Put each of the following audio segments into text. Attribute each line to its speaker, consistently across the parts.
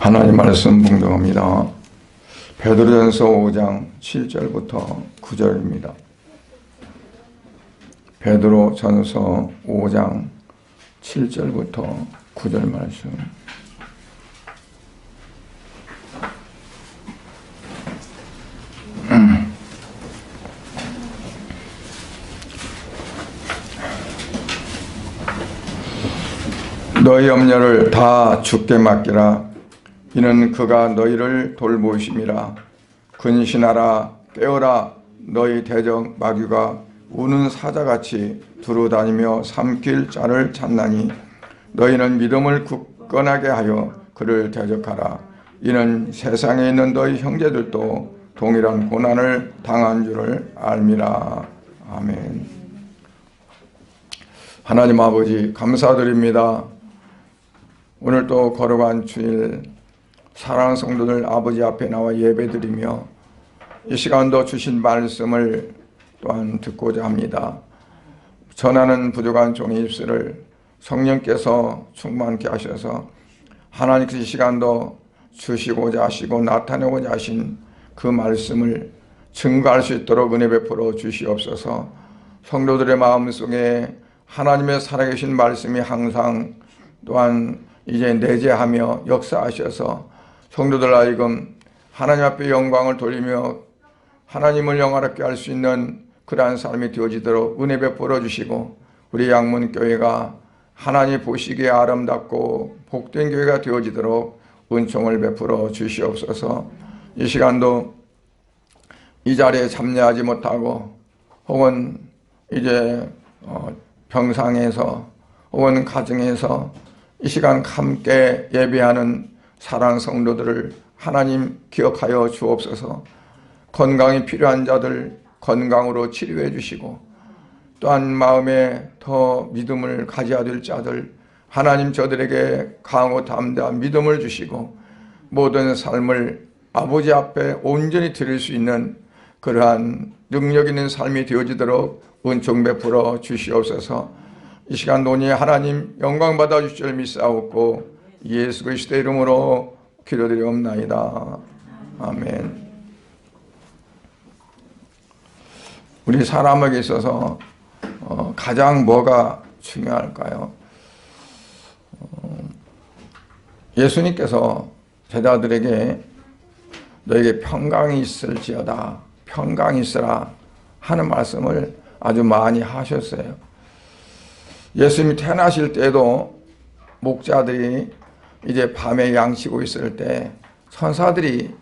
Speaker 1: 하나님 말씀 봉독합니다. 베드로전서 5장 7절부터 9절입니다. 베드로전서 5장 7절부터 9절 말씀. 너희 염려를 다 주께 맡기라. 이는 그가 너희를 돌보심이라. 근신하라, 깨어라. 너희 대적 마귀가 우는 사자같이 두루다니며 삼킬 자를 찾나니 너희는 믿음을 굳건하게 하여 그를 대적하라. 이는 세상에 있는 너희 형제들도 동일한 고난을 당한 줄을 알미라. 아멘. 하나님 아버지 감사드립니다. 오늘 또 거룩한 주일 사랑하는 성도들 아버지 앞에 나와 예배드리며 이 시간도 주신 말씀을 또한 듣고자 합니다. 전하는 부족한 종의 입술을 성령께서 충만케 하셔서 하나님께서 이 시간도 주시고자 하시고 나타내고자 하신 그 말씀을 증거할 수 있도록 은혜 베풀어 주시옵소서. 성도들의 마음속에 하나님의 살아계신 말씀이 항상 또한 이제 내재하며 역사하셔서 성도들 하여금 하나님 앞에 영광을 돌리며 하나님을 영화롭게 할 수 있는 그러한 삶이 되어지도록 은혜 베풀어 주시고 우리 양문교회가 하나님 보시기에 아름답고 복된 교회가 되어지도록 은총을 베풀어 주시옵소서. 이 시간도 이 자리에 참여하지 못하고 혹은 이제 병상에서 혹은 가정에서 이 시간 함께 예배하는 사랑하는 성도들을 하나님 기억하여 주옵소서. 건강이 필요한 자들 건강으로 치료해 주시고 또한 마음에 더 믿음을 가져야 될 자들 하나님 저들에게 강하고 담대한 믿음을 주시고 모든 삶을 아버지 앞에 온전히 드릴 수 있는 그러한 능력 있는 삶이 되어지도록 은총 베풀어 주시옵소서. 이 시간 논의 하나님 영광 받아 주실 줄 믿사옵고 예수 그리스도의 이름으로 기도드리옵나이다. 아멘. 우리 사람에게 있어서 가장 뭐가 중요할까요? 예수님께서 제자들에게 너에게 평강이 있을지어다, 평강이 있으라 하는 말씀을 아주 많이 하셨어요. 예수님이 태어나실 때도 목자들이 이제 밤에 양치고 있을 때 천사들이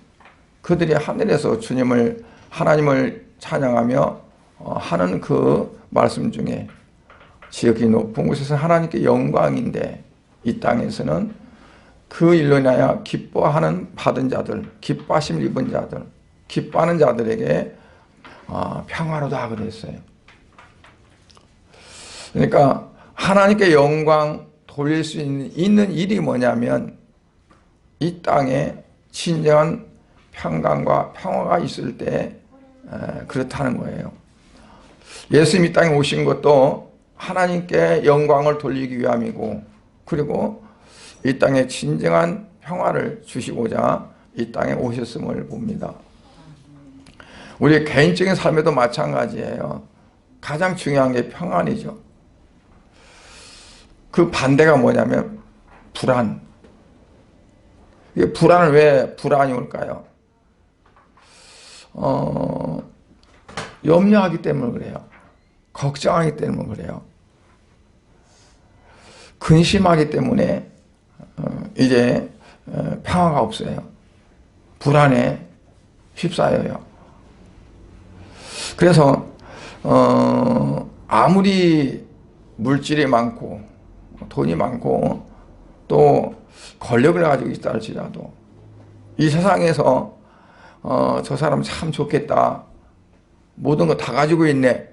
Speaker 1: 그들이 하늘에서 주님을 하나님을 찬양하며 하는 그 말씀 중에 지극히 높은 곳에서 하나님께 영광인데 이 땅에서는 그 일로 인하여 기뻐하는 받은 자들, 기뻐하심을 입은 자들, 기뻐하는 자들에게 평화로다 그랬어요. 그러니까 하나님께 영광 돌릴 수 있는 일이 뭐냐면 이 땅에 진정한 평강과 평화가 있을 때 그렇다는 거예요. 예수님이 이 땅에 오신 것도 하나님께 영광을 돌리기 위함이고 그리고 이 땅에 진정한 평화를 주시고자 이 땅에 오셨음을 봅니다. 우리 개인적인 삶에도 마찬가지예요. 가장 중요한 게 평안이죠. 그 반대가 뭐냐면 불안. 이게 불안을 왜 불안이 올까요? 염려하기 때문에 그래요. 걱정하기 때문에 그래요. 근심하기 때문에 이제 평화가 없어요. 불안에 휩싸여요. 그래서 아무리 물질이 많고 돈이 많고 또 권력을 가지고 있다 할지라도 이 세상에서 저 사람 참 좋겠다, 모든 거 다 가지고 있네,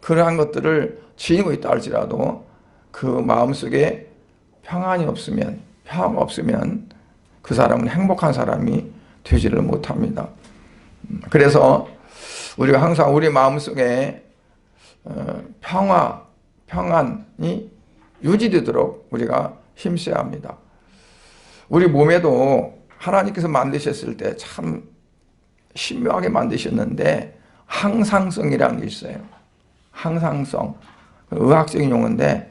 Speaker 1: 그러한 것들을 지니고 있다 할지라도 그 마음속에 평안이 없으면, 평화가 없으면 그 사람은 행복한 사람이 되지를 못합니다. 그래서 우리가 항상 우리 마음속에 평화, 평안이 유지되도록 우리가 힘써야 합니다. 우리 몸에도 하나님께서 만드셨을 때 참 신묘하게 만드셨는데 항상성이라는 게 있어요. 항상성. 의학적인 용어인데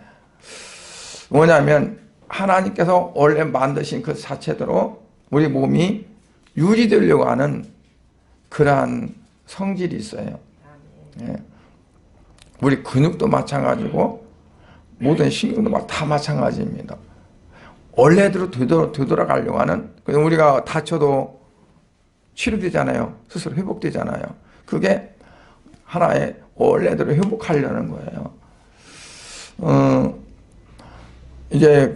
Speaker 1: 뭐냐면 하나님께서 원래 만드신 그 자체대로 우리 몸이 유지되려고 하는 그러한 성질이 있어요. 예. 우리 근육도 마찬가지고 모든 신경도 다 마찬가지입니다. 원래대로 되돌아가려고 하는, 우리가 다쳐도 치료되잖아요. 스스로 회복되잖아요. 그게 하나의 원래대로 회복하려는 거예요. 이제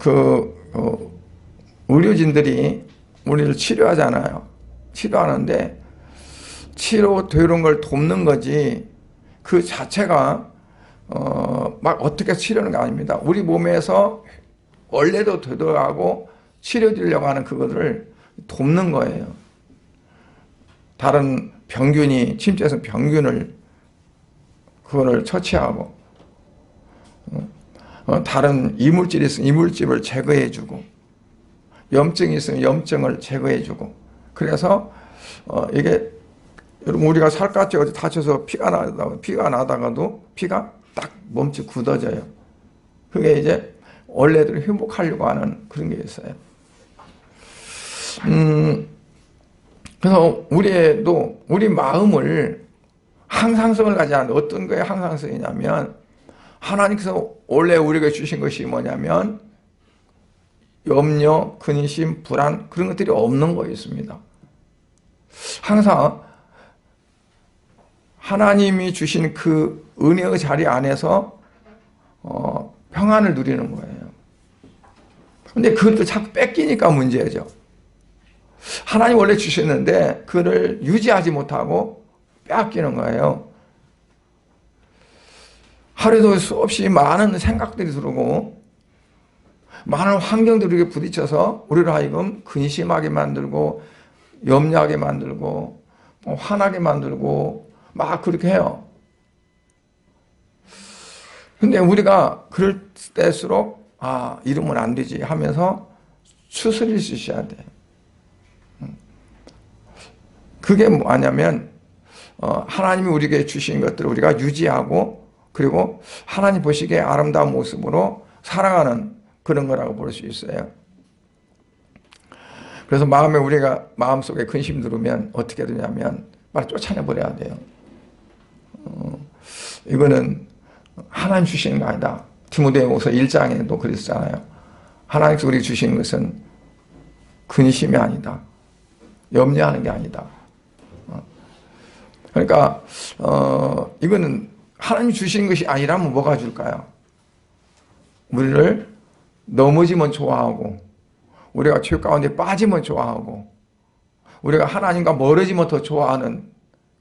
Speaker 1: 의료진들이 우리를 치료하잖아요. 치료하는데 치료되는 걸 돕는 거지 그 자체가 막 어떻게 치료하는 게 아닙니다. 우리 몸에서 원래도 되돌아가고 치료되려고 하는 그것을 돕는 거예요. 다른 병균이 침체해서 병균을 그거를 처치하고 다른 이물질이 있으면 이물질을 제거해주고 염증이 있으면 염증을 제거해주고 그래서 이게 여러분 우리가 살갗이 어디 다쳐서 피가 나다가도 피가 딱 멈춰 굳어져요. 그게 이제 원래대로 회복하려고 하는 그런 게 있어요. 그래서 우리 마음을 항상성을 가지는 어떤 거에 항상성이냐면 하나님께서 원래 우리에게 주신 것이 뭐냐면 염려, 근심, 불안 그런 것들이 없는 거였습니다. 항상 하나님이 주신 그 은혜의 자리 안에서 평안을 누리는 거예요. 근데 그것도 자꾸 뺏기니까 문제죠. 하나님 원래 주셨는데 그를 유지하지 못하고 빼앗기는 거예요. 하루에도 수없이 많은 생각들이 들어오고 많은 환경들에게 부딪혀서 우리를 하여금 근심하게 만들고 염려하게 만들고 화나게 만들고 막 그렇게 해요. 근데 우리가 그럴 때일수록 이러면 안 되지 하면서 추스릴 수 있어야 돼. 그게 뭐냐면 하나님이 우리에게 주신 것들을 우리가 유지하고 그리고 하나님 보시기에 아름다운 모습으로 살아가는 그런 거라고 볼 수 있어요. 그래서 우리가 마음속에 근심 들으면 어떻게 되냐면 빨리 쫓아내버려야 돼요. 이거는 하나님 주시는 거 아니다. 디모데후서 1장에도 그랬잖아요. 하나님께서 우리에게 주시는 것은 근심이 아니다. 염려하는 게 아니다. 그러니까 이거는 하나님이 주시는 것이 아니라면 뭐가 줄까요? 우리를 넘어지면 좋아하고 우리가 죄 가운데 빠지면 좋아하고 우리가 하나님과 멀어지면 더 좋아하는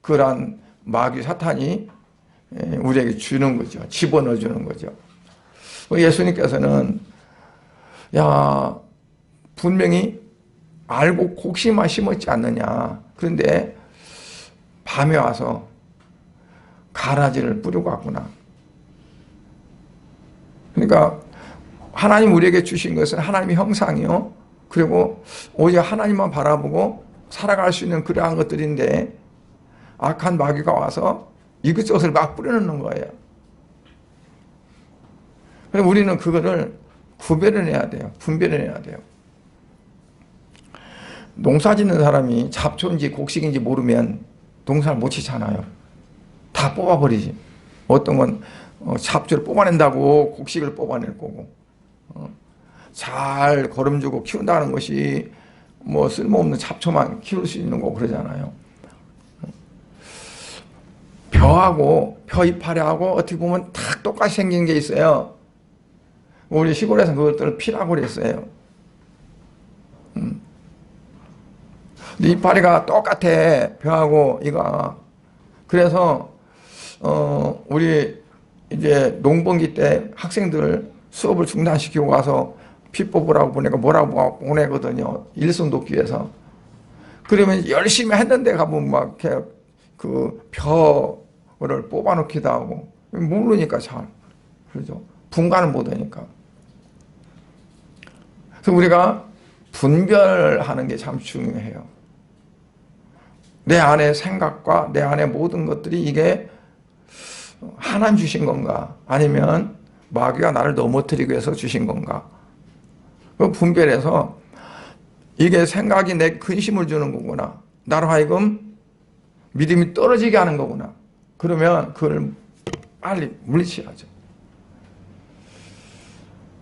Speaker 1: 그러한 마귀 사탄이 우리에게 주는 거죠. 집어넣어 주는 거죠. 예수님께서는 분명히 알고 곡식만 심었지 않느냐. 그런데 밤에 와서 가라지를 뿌리고 왔구나. 그러니까 하나님 우리에게 주신 것은 하나님의 형상이요. 그리고 오직 하나님만 바라보고 살아갈 수 있는 그러한 것들인데 악한 마귀가 와서 이것저것을 막 뿌려놓는 거예요. 그래서 우리는 그거를 구별해내야 돼요. 분별해내야 돼요. 농사 짓는 사람이 잡초인지 곡식인지 모르면 농사를 못 치잖아요. 다 뽑아버리지. 어떤 건 잡초를 뽑아낸다고 곡식을 뽑아낼 거고 잘 거름주고 키운다는 것이 뭐 쓸모없는 잡초만 키울 수 있는 거고 그러잖아요. 벼하고 벼 이파리하고 어떻게 보면 다 똑같이 생긴 게 있어요. 우리 시골에서는 그것들을 피라고 그랬어요. 근데 이파리가 똑같아 벼하고 이거. 그래서 우리 이제 농번기 때 학생들 수업을 중단시키고 가서 피 뽑으라고 보내고 뭐라고 보내거든요. 일손 돕기 위해서. 그러면 열심히 했는데 가면 막 이렇게 그 벼를 뽑아놓기도 하고 모르니까 잘 그러죠. 분간을 못하니까. 그래서 우리가 분별하는 게 참 중요해요. 내 안의 생각과 내 안의 모든 것들이 이게 하나님 주신 건가, 아니면 마귀가 나를 넘어뜨리기 위해서 주신 건가. 그 분별해서 이게 생각이 내 근심을 주는 거구나, 나로 하여금 믿음이 떨어지게 하는 거구나, 그러면 그걸 빨리 물리쳐야죠.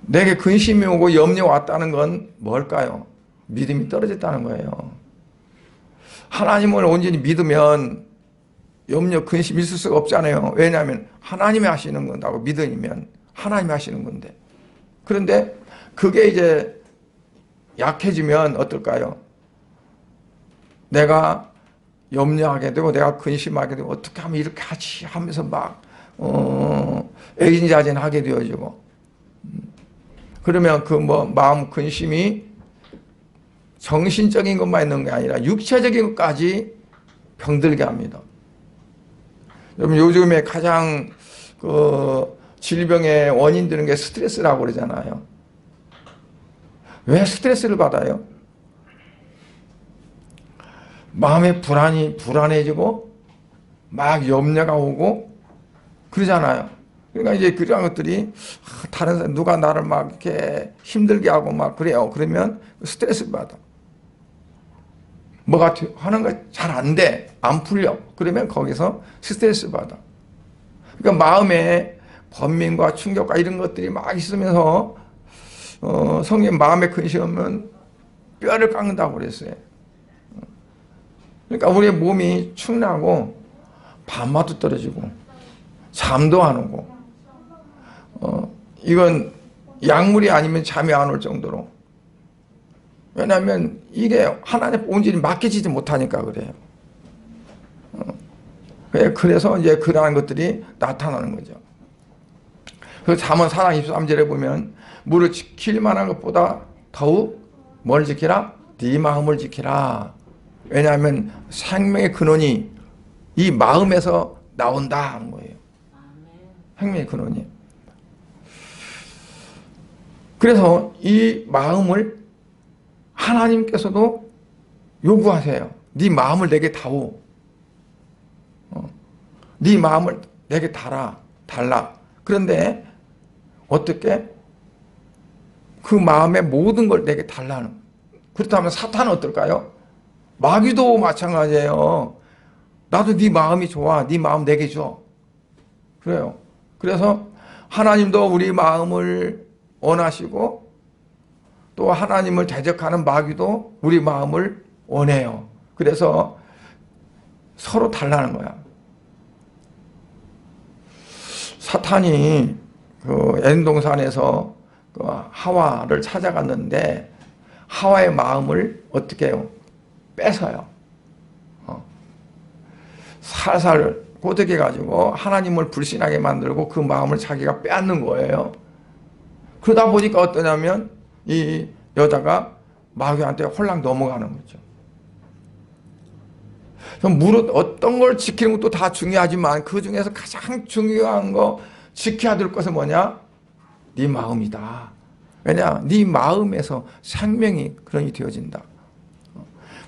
Speaker 1: 내게 근심이 오고 염려가 왔다는 건 뭘까요? 믿음이 떨어졌다는 거예요. 하나님을 온전히 믿으면 염려, 근심 있을 수가 없잖아요. 왜냐하면 하나님이 하시는 건다고 믿으면 하나님이 하시는 건데. 그런데 그게 이제 약해지면 어떨까요? 내가 염려하게 되고 내가 근심하게 되고 어떻게 하면 이렇게 하지 하면서 막 애진자진하게 되어지고, 그러면 그 마음 근심이 정신적인 것만 있는 게 아니라 육체적인 것까지 병들게 합니다. 여러분, 요즘에 가장 질병의 원인 되는 게 스트레스라고 그러잖아요. 왜 스트레스를 받아요? 마음의 불안해지고 막 염려가 오고 그러잖아요. 그러니까 이제 그런 것들이 다른 사람, 누가 나를 막 이렇게 힘들게 하고 막 그래요. 그러면 스트레스 받아. 뭐가 하는 거 잘 안 돼, 안 풀려. 그러면 거기서 스트레스 받아. 그러니까 마음에 번민과 충격과 이런 것들이 막 있으면서 성경 마음에 근심하면 뼈를 깎는다고 그랬어요. 그러니까 우리의 몸이 축나고 밤마도 떨어지고 잠도 안 오고, 이건 약물이 아니면 잠이 안 올 정도로. 왜냐하면 이게 하나님 온전히 맡기지 못하니까 그래요. 그래서 이제 그러한 것들이 나타나는 거죠. 그래서 잠언 4장 23절에 보면 무릇 지킬 만한 것보다 더욱 뭘 지키라? 네 마음을 지키라. 왜냐하면 생명의 근원이 이 마음에서 나온다 하는 거예요. 생명의 근원이. 그래서 이 마음을 하나님께서도 요구하세요. 네 마음을 내게 다오. 네 마음을 내게 달라. 그런데 어떻게? 그 마음의 모든 걸 내게 달라는. 그렇다면 사탄은 어떨까요? 마귀도 마찬가지예요. 나도 네 마음이 좋아. 네 마음 내게 줘. 그래요. 그래서 하나님도 우리 마음을 원하시고, 또 하나님을 대적하는 마귀도 우리 마음을 원해요. 그래서 서로 달라는 거야. 사탄이 그 에덴 동산에서 그 하와를 찾아갔는데 하와의 마음을 어떻게 해요? 뺏어요. 살살 꼬드겨 가지고 하나님을 불신하게 만들고 그 마음을 자기가 빼앗는 거예요. 그러다 보니까 어떠냐면 이 여자가 마귀한테 홀랑 넘어가는 거죠. 무릇 어떤 걸 지키는 것도 다 중요하지만 그 중에서 가장 중요한 거, 지켜야 될 것은 뭐냐? 네 마음이다. 왜냐? 네 마음에서 생명이 그런이 되어진다.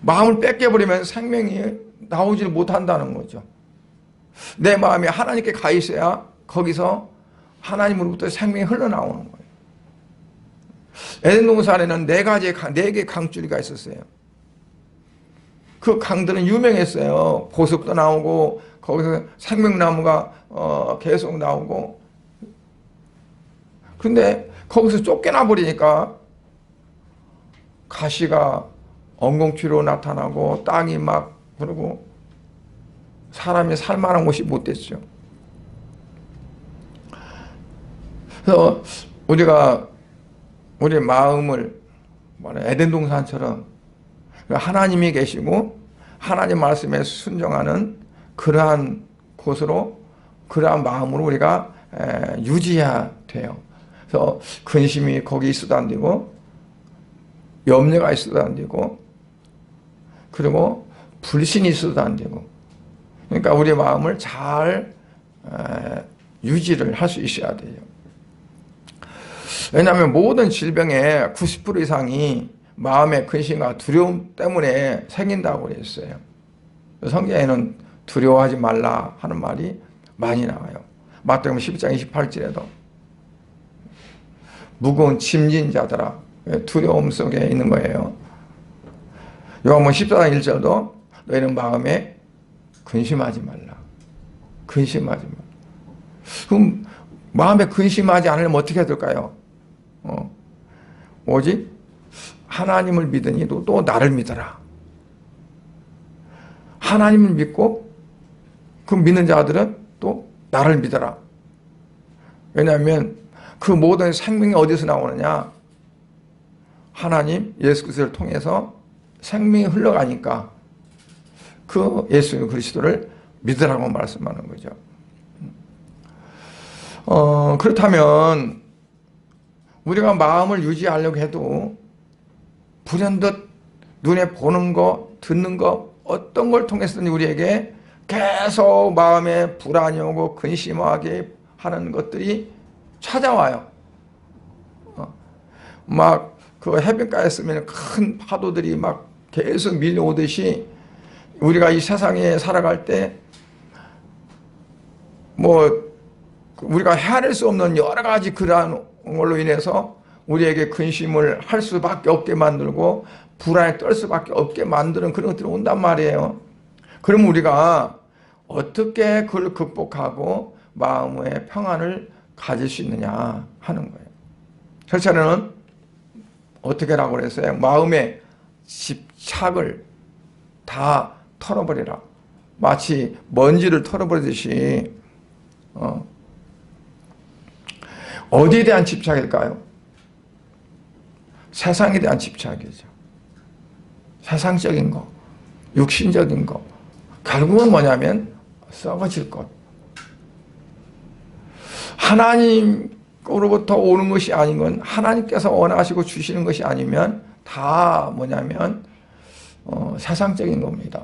Speaker 1: 마음을 뺏겨버리면 생명이 나오지 못한다는 거죠. 내 마음이 하나님께 가 있어야 거기서 하나님으로부터 생명이 흘러나오는 거예요. 에덴 동산에는 네 개 강줄기가 있었어요. 그 강들은 유명했어요. 보석도 나오고 거기서 생명나무가 계속 나오고. 근데 거기서 쫓겨나 버리니까 가시가 엉겅퀴로 나타나고 땅이 막 그러고 사람이 살만한 곳이 못 됐죠. 그래서 우리가 우리 마음을 에덴 동산처럼 하나님이 계시고 하나님 말씀에 순종하는 그러한 곳으로, 그러한 마음으로 우리가 유지해야 돼요. 그래서 근심이 거기 있어도 안 되고, 염려가 있어도 안 되고, 그리고 불신이 있어도 안 되고. 그러니까 우리 마음을 잘 유지를 할 수 있어야 돼요. 왜냐하면 모든 질병의 90% 이상이 마음의 근심과 두려움 때문에 생긴다고 그랬어요. 성경에는 두려워하지 말라 하는 말이 많이 나와요. 마태복음 10장 28절에도 무거운 짐진 자들아, 두려움 속에 있는 거예요. 요한복음 14장 1절도 너희는 마음에 근심하지 말라. 근심하지 말라. 그럼 마음에 근심하지 않으면 어떻게 해야 될까요? 오직 하나님을 믿으니 또 나를 믿어라. 하나님을 믿고 그 믿는 자들은 또 나를 믿어라. 왜냐하면 그 모든 생명이 어디서 나오느냐? 하나님 예수 그리스도를 통해서 생명이 흘러가니까 그 예수 그리스도를 믿으라고 말씀하는 거죠. 그렇다면 우리가 마음을 유지하려고 해도 불현듯 눈에 보는 거, 듣는 거 어떤 걸 통해서든지 우리에게 계속 마음에 불안이 오고 근심하게 하는 것들이 찾아와요. 막 그 해변가에 쓰면 큰 파도들이 막 계속 밀려오듯이 우리가 이 세상에 살아갈 때 뭐 우리가 헤아릴 수 없는 여러 가지 그러한 걸로 인해서 우리에게 근심을 할 수밖에 없게 만들고 불안에 떨 수밖에 없게 만드는 그런 것들이 온단 말이에요. 그럼 우리가 어떻게 그걸 극복하고 마음의 평안을 가질 수 있느냐 하는 거예요. 절차는 어떻게 하라고 그랬어요? 마음의 집착을 다 털어버리라. 마치 먼지를 털어버리듯이 어디에 대한 집착일까요? 세상에 대한 집착이죠. 세상적인 거, 육신적인 거. 결국은 뭐냐면 썩어질 것. 하나님으로부터 오는 것이 아닌 건 하나님께서 원하시고 주시는 것이 아니면 다 뭐냐면 세상적인 겁니다.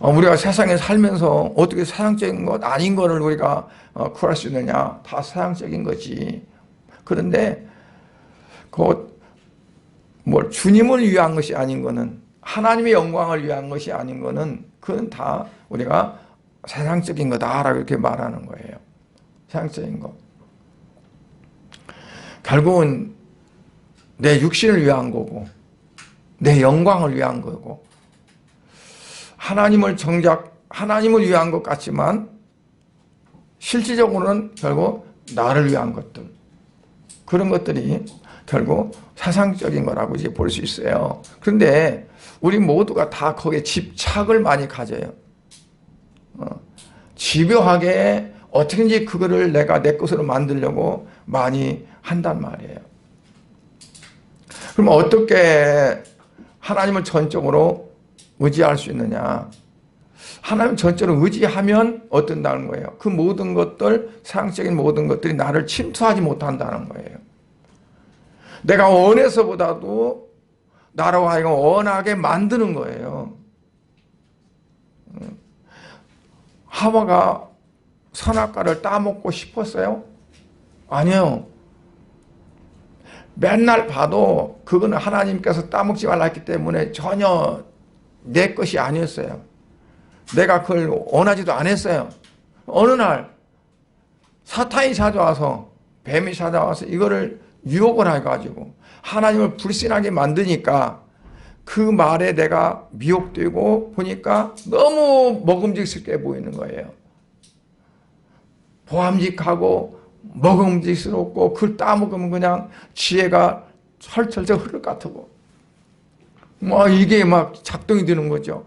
Speaker 1: 우리가 세상에 살면서 어떻게 세상적인 것 아닌 것을 우리가 구할 수 있느냐? 다 세상적인 거지. 그런데 뭐 주님을 위한 것이 아닌 거는, 하나님의 영광을 위한 것이 아닌 거는 그건 다 우리가 세상적인 거다라고 이렇게 말하는 거예요. 세상적인 거. 결국은 내 육신을 위한 거고 내 영광을 위한 거고, 하나님을 위한 것 같지만 실질적으로는 결국 나를 위한 것들, 그런 것들이 결국 세상적인 거라고 이제 볼 수 있어요. 그런데 우리 모두가 다 거기에 집착을 많이 가져요. 집요하게 어떻게든지 그거를 내가 내 것으로 만들려고 많이 한단 말이에요. 그럼 어떻게 하나님을 전적으로 의지할 수 있느냐? 하나님 전적으로 의지하면 어떤다는 거예요? 그 모든 것들, 세상적인 모든 것들이 나를 침투하지 못한다는 거예요. 내가 원해서보다도 나로 하여금 원하게 만드는 거예요. 하와가 선악과를 따먹고 싶었어요? 아니요. 맨날 봐도 그거는 하나님께서 따먹지 말라 했기 때문에 전혀 내 것이 아니었어요. 내가 그걸 원하지도 않았어요. 어느 날 사탄이 찾아와서, 뱀이 찾아와서 이거를 유혹을 해가지고 하나님을 불신하게 만드니까 그 말에 내가 미혹되고 보니까 너무 먹음직스럽게 보이는 거예요. 보암직하고 먹음직스럽고 그걸 따먹으면 그냥 지혜가 철철철 흐를 것 같고, 뭐 이게 막 작동이 되는 거죠.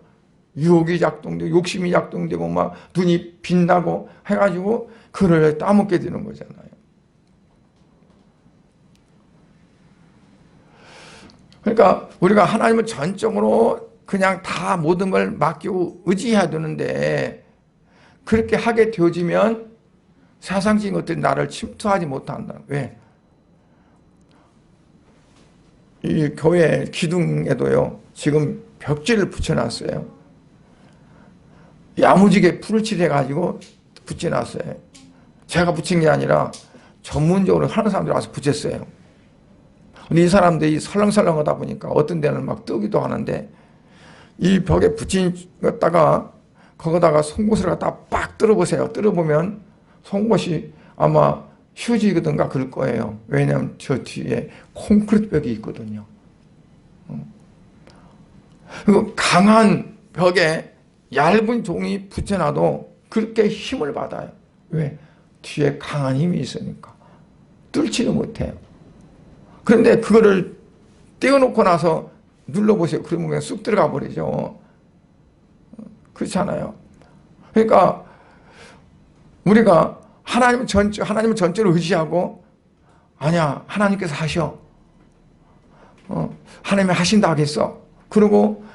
Speaker 1: 유혹이 작동되고 욕심이 작동되고 막 눈이 빛나고 해가지고 그를 따먹게 되는 거잖아요. 그러니까 우리가 하나님을 전적으로 그냥 다 모든 걸 맡기고 의지해야 되는데, 그렇게 하게 되어지면 세상적인 것들이 나를 침투하지 못한다. 왜? 이 교회 기둥에도요, 지금 벽지를 붙여놨어요. 야무지게 풀을 칠해가지고 근데 이 사람들이 설렁설렁하다 보니까 어떤 데는 막 뜨기도 하는데 이 벽에 붙인 것다가 거기다가 송곳을 갖다 빡 뚫어보세요. 뚫어보면 송곳이 아마 휴지거든가 그럴 거예요. 왜냐하면 저 뒤에 콘크리트 벽이 있거든요. 그리고 강한 벽에 얇은 종이 붙여놔도 그렇게 힘을 받아요. 왜? 뒤에 강한 힘이 있으니까. 뚫지를 못해요. 그런데 그거를 떼어놓고 나서 눌러보세요. 그러면 그냥 쑥 들어가 버리죠. 그렇잖아요. 그러니까 우리가 하나님을 전적으로 의지하고 아니야 하나님께서 하셔. 하나님이 하신다 하겠어. 그리고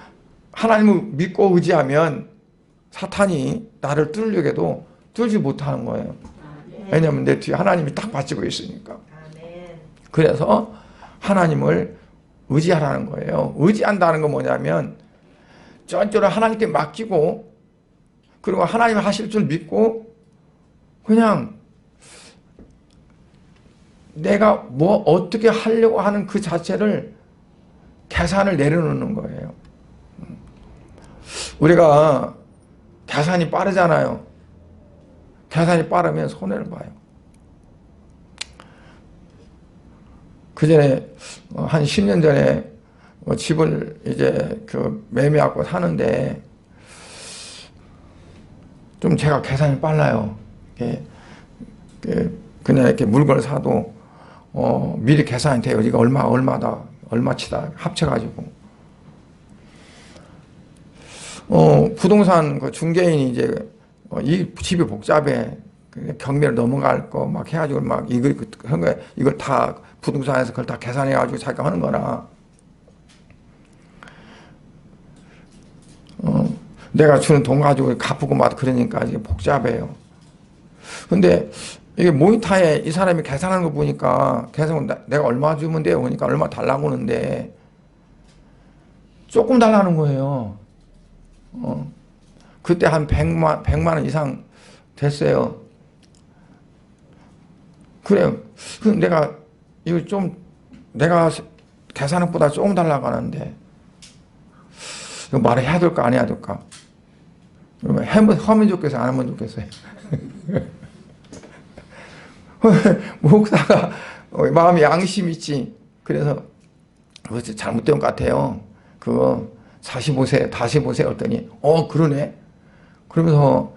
Speaker 1: 하나님을 믿고 의지하면 사탄이 나를 뚫으려고 해도 뚫지 못하는 거예요. 왜냐하면 내 뒤에 하나님이 딱 받치고 있으니까. 그래서 하나님을 의지하라는 거예요. 의지한다는 건 뭐냐면 전적으로 하나님께 맡기고 그리고 하나님이 하실 줄 믿고 그냥 내가 뭐 어떻게 하려고 하는 그 자체를 계산을 내려놓는 거예요. 우리가 계산이 빠르잖아요. 계산이 빠르면 손해를 봐요. 그 전에 한 10년 전에 집을 이제 매매하고 사는데 좀 제가 계산이 빨라요. 그냥 이렇게 물건을 사도 미리 계산이 돼요. 이거 얼마다 얼마치다 합쳐가지고 부동산 그 중개인이 이제 이 집이 복잡해 경매를 넘어갈 거 막 해가지고 막 이걸 다 부동산에서 그걸 다 계산해가지고 자기가 하는 거라. 내가 주는 돈 가지고 갚고 막 그러니까 이게 복잡해요. 근데 이게 모니터에 이 사람이 계산하는 거 보니까 계속 내가 얼마 주면 돼요. 그러니까 얼마 달라고 하는데 조금 달라는 거예요. 그때 한 100만 원 이상 됐어요. 그래요. 내가 이거 내가 계산한 것보다 조금 달라고 하는데 이거 말을 해야 될까 안 해야 될까? 하면 좋겠어요? 안 하면 좋겠어요? 목사가 마음에 양심 있지. 그래서 그것이 잘못된 것 같아요. 그거 다시 보세요. 했더니 그러네. 그러면서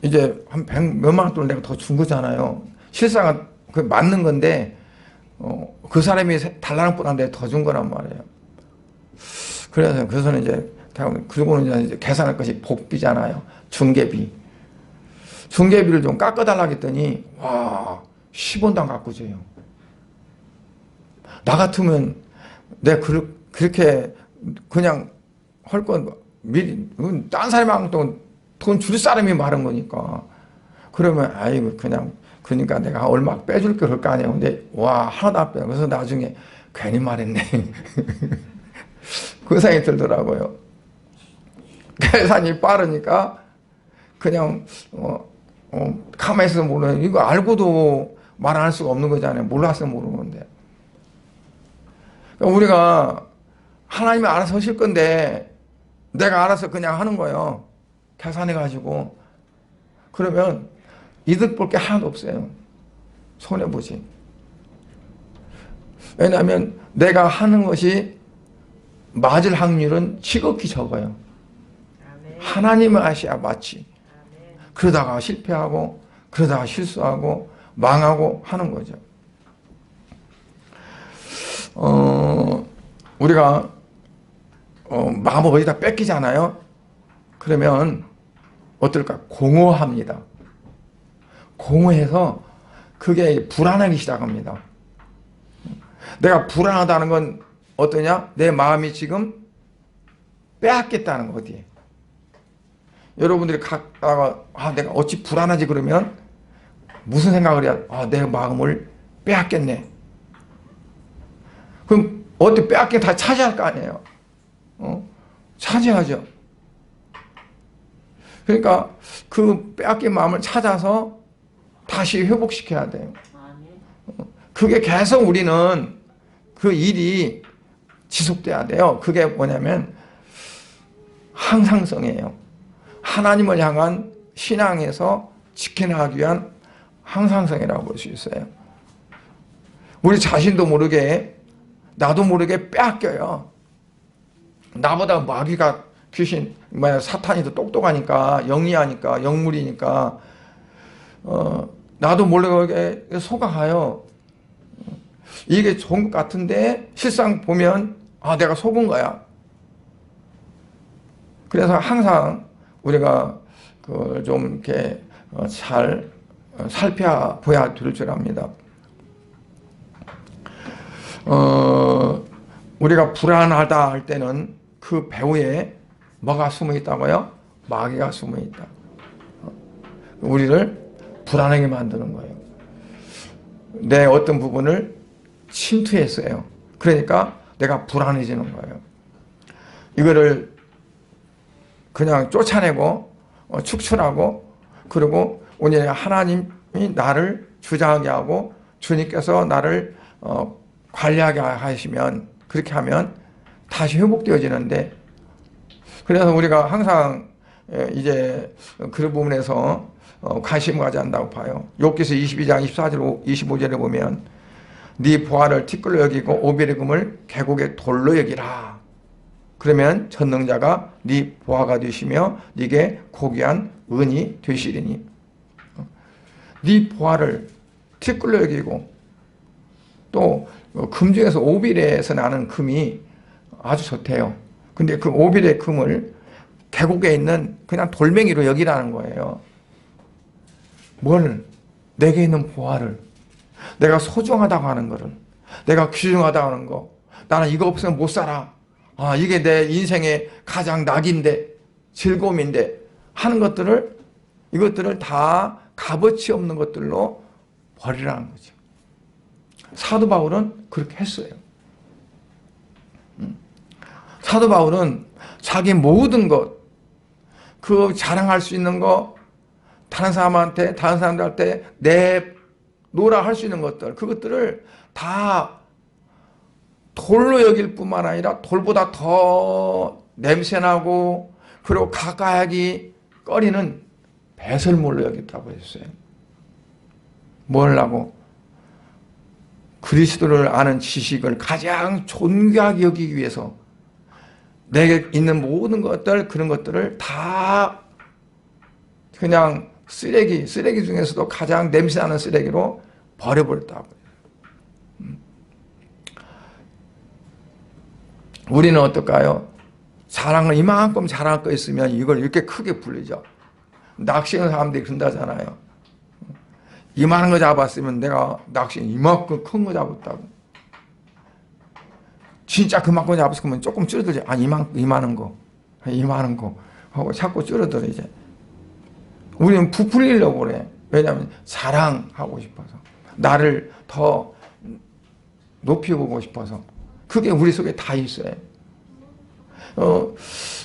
Speaker 1: 이제 한 100 몇만 원 돈을 내가 더 준 거잖아요. 실상은 그 맞는 건데 그 사람이 달라는 것보다 내가 더 준 거란 말이에요. 그래서는 이제 그러고는 이제 계산할 것이 복비잖아요. 중개비를 좀 깎아달라고 했더니 와 10원도 안 깎아줘요. 나 같으면 내가 그렇게 그냥 할 건 미리 딴 사람한테 돈 줄 사람이 말한 거니까 그러면 아이고 그러니까 내가 얼마 빼줄게 그럴 거 아니에요. 근데 와 하나도 안 빼요. 그래서 나중에 괜히 말했네. 그 생각이 들더라고요. 계산이 빠르니까 그냥 가만히 있어서 모르는 이거 알고도 말 안 할 수가 없는 거잖아요. 몰라서 모르는 건데. 그러니까 우리가 하나님이 알아서 하실 건데 내가 알아서 그냥 하는 거예요. 계산해가지고. 그러면 이득 볼 게 하나도 없어요. 손해보지. 왜냐하면 내가 하는 것이 맞을 확률은 지극히 적어요. 하나님을 아셔야 맞지. 그러다가 실패하고 그러다가 실수하고 망하고 하는 거죠. 우리가 마음을 어디다 뺏기잖아요. 그러면 어떨까? 공허합니다. 공허해서 그게 불안하기 시작합니다. 내가 불안하다는 건 어떠냐? 내 마음이 지금 빼앗겠다는 거 어디에? 여러분들이 각다가 내가 어찌 불안하지 그러면 무슨 생각을 해야 내 마음을 빼앗겠네. 그럼 어떻게 빼앗게 다 차지할 거 아니에요. 차지하죠. 그러니까 그 빼앗긴 마음을 찾아서 다시 회복시켜야 돼요. 그게 계속 우리는 그 일이 지속돼야 돼요. 그게 뭐냐면 항상성이에요. 하나님을 향한 신앙에서 지켜나가기 위한 항상성이라고 볼 수 있어요. 우리 자신도 모르게 나도 모르게 빼앗겨요. 나보다 마귀가 귀신 사탄이 더 똑똑하니까 영리하니까 영물이니까 나도 모르게 속아가요. 이게 좋은 것 같은데 실상 보면 내가 속은 거야. 그래서 항상 우리가 그걸 좀 이렇게 잘 살펴봐야 될 줄 압니다. 우리가 불안하다 할 때는 그 배후에 뭐가 숨어 있다고요? 마귀가 숨어 있다. 우리를 불안하게 만드는 거예요. 내 어떤 부분을 침투했어요. 그러니까 내가 불안해지는 거예요. 이거를 그냥 쫓아내고 축출하고 그리고 오늘 하나님이 나를 주장하게 하고 주님께서 나를 관리하게 하시면 그렇게 하면 다시 회복되어지는데 그래서 우리가 항상 이제 그런 부분에서 관심 가져야 한다고 봐요. 욥기서 22장 24절 25절에 보면 네 보화를 티끌로 여기고 오벨의 금을 계곡의 돌로 여기라. 그러면 전능자가 네 보화가 되시며 네게 고귀한 은이 되시리니. 네 보화를 티끌로 여기고 또 금 중에서 오빌에서 나는 금이 아주 좋대요. 근데 그 오빌의 금을 계곡에 있는 그냥 돌멩이로 여기라는 거예요. 뭘? 내게 있는 보화를, 내가 소중하다고 하는 거를, 내가 귀중하다고 하는 거, 나는 이거 없으면 못 살아. 이게 내 인생의 가장 낙인데 즐거움인데 하는 것들을 이것들을 다 값어치 없는 것들로 버리라는 거죠. 사도 바울은 그렇게 했어요. 사도 바울은 자기 모든 것, 그 자랑할 수 있는 거, 다른 사람들한테 내놓으라 할 수 있는 것들, 그것들을 다 돌로 여길 뿐만 아니라 돌보다 더 냄새나고 그리고 가까이 꺼리는 배설물로 여겼다고 했어요. 뭘 하고? 그리스도를 아는 지식을 가장 존귀하게 여기기 위해서 내게 있는 모든 것들, 그런 것들을 다 그냥 쓰레기 중에서도 가장 냄새나는 쓰레기로 버려버렸다고. 우리는 어떨까요? 자랑을 이만큼 자랑할 거 있으면 이걸 이렇게 크게 불리죠. 낚시하는 사람들이 그런다잖아요. 이만한 거 잡았으면 내가 낚시 이만큼 큰 거 잡았다고. 진짜 그만큼 잡았으면 조금 줄어들지. 이만한 거 하고 자꾸 줄어들어 이제. 우리는 부풀리려고 그래. 왜냐하면 자랑하고 싶어서. 나를 더 높이 보고 싶어서. 그게 우리 속에 다 있어요.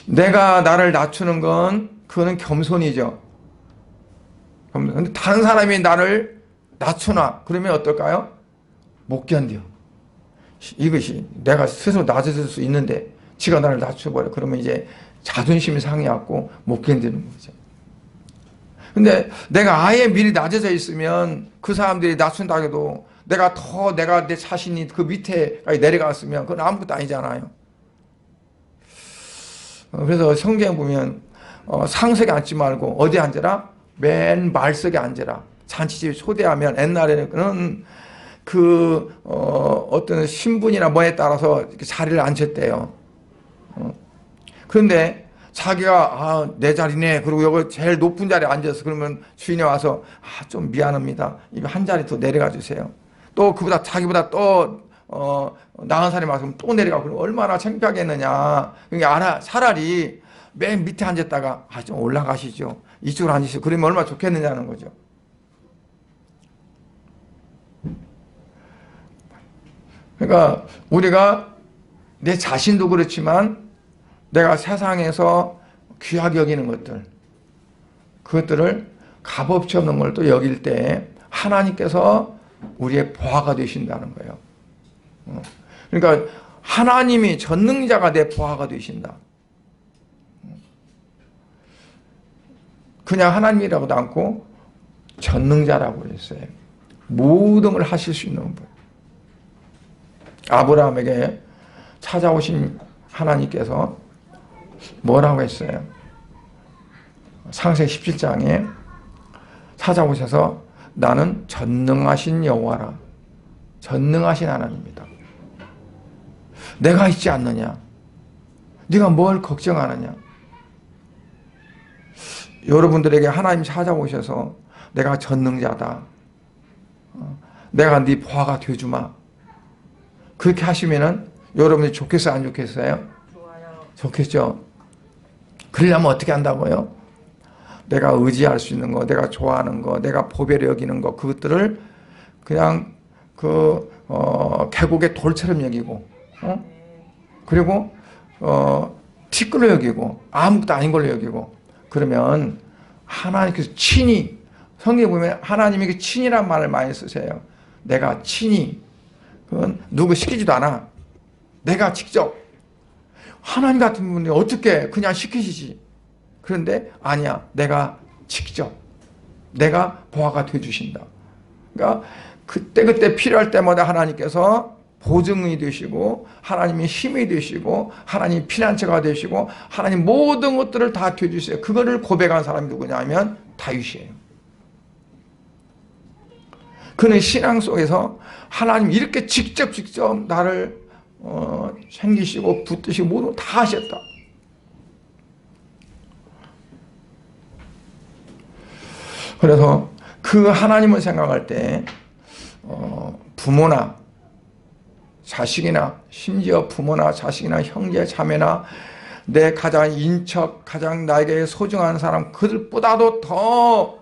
Speaker 1: 내가 나를 낮추는 건 그거는 겸손이죠. 근데 다른 사람이 나를 낮추나 그러면 어떨까요? 못 견뎌. 이것이 내가 스스로 낮아질 수 있는데 지가 나를 낮춰버려. 그러면 이제 자존심이 상해갖고 못 견디는 거죠. 근데 내가 아예 미리 낮아져 있으면 그 사람들이 낮춘다 해도 내가 내 자신이 그 밑에까지 내려갔으면 그건 아무것도 아니잖아요. 그래서 성경에 보면 상석에 앉지 말고 어디 앉아라? 맨 말석에 앉아라. 잔치집에 초대하면 옛날에는 어떤 신분이나 뭐에 따라서 이렇게 자리를 앉혔대요. 그런데 자기가 내 자리네. 그리고 여기 제일 높은 자리에 앉아서 그러면 주인이 와서 좀 미안합니다. 한 자리 더 내려가 주세요. 또 자기보다 또 나은 사람이 와서 또 내려가고 그러면 얼마나 창피하겠느냐. 그러니까 차라리 맨 밑에 앉았다가 좀 올라가시죠. 이쪽으로 앉으시죠. 그러면 얼마나 좋겠느냐는 거죠. 그러니까 우리가 내 자신도 그렇지만 내가 세상에서 귀하게 여기는 것들, 그것들을 값어치 없는 걸 또 여길 때 하나님께서 우리의 보화가 되신다는 거예요. 그러니까 하나님이 전능자가 내 보화가 되신다. 그냥 하나님이라고도 않고 전능자라고 그랬어요. 모든 걸 하실 수 있는 분. 아브라함에게 찾아오신 하나님께서 뭐라고 했어요? 창세기 17장에 찾아오셔서 나는 전능하신 여호와라. 전능하신 하나님이다. 내가 있지 않느냐? 네가 뭘 걱정하느냐? 여러분들에게 하나님 찾아오셔서 내가 전능자다. 내가 네 보화가 되어주마. 그렇게 하시면은 여러분이 좋겠어요? 안 좋겠어요? 좋아요. 좋겠죠? 그러려면 어떻게 한다고요? 내가 의지할 수 있는 거, 내가 좋아하는 거, 내가 보배로 여기는 거, 그것들을 그냥 계곡의 돌처럼 여기고, 그리고 티끌로 여기고, 아무것도 아닌 걸로 여기고, 그러면 하나님께서 친히, 성경에 보면 하나님에게 친이란 말을 많이 쓰세요. 내가 친히, 그건 누구 시키지도 않아. 내가 직접. 하나님 같은 분이 어떻게 그냥 시키시지? 그런데 아니야. 내가 직접. 내가 보화가 되어주신다. 그러니까 그때그때 필요할 때마다 하나님께서 보증이 되시고 하나님이 힘이 되시고 하나님 피난처가 되시고 하나님 모든 것들을 다 되어주세요. 그거를 고백한 사람이 누구냐면 다윗이에요. 그는 신앙 속에서 하나님 이렇게 직접 나를 챙기시고 붙드시고 모든 다 하셨다. 그래서 그 하나님을 생각할 때 부모나 자식이나 심지어 부모나 자식이나 형제 자매나 내 가장 인척 가장 나에게 소중한 사람 그들보다도 더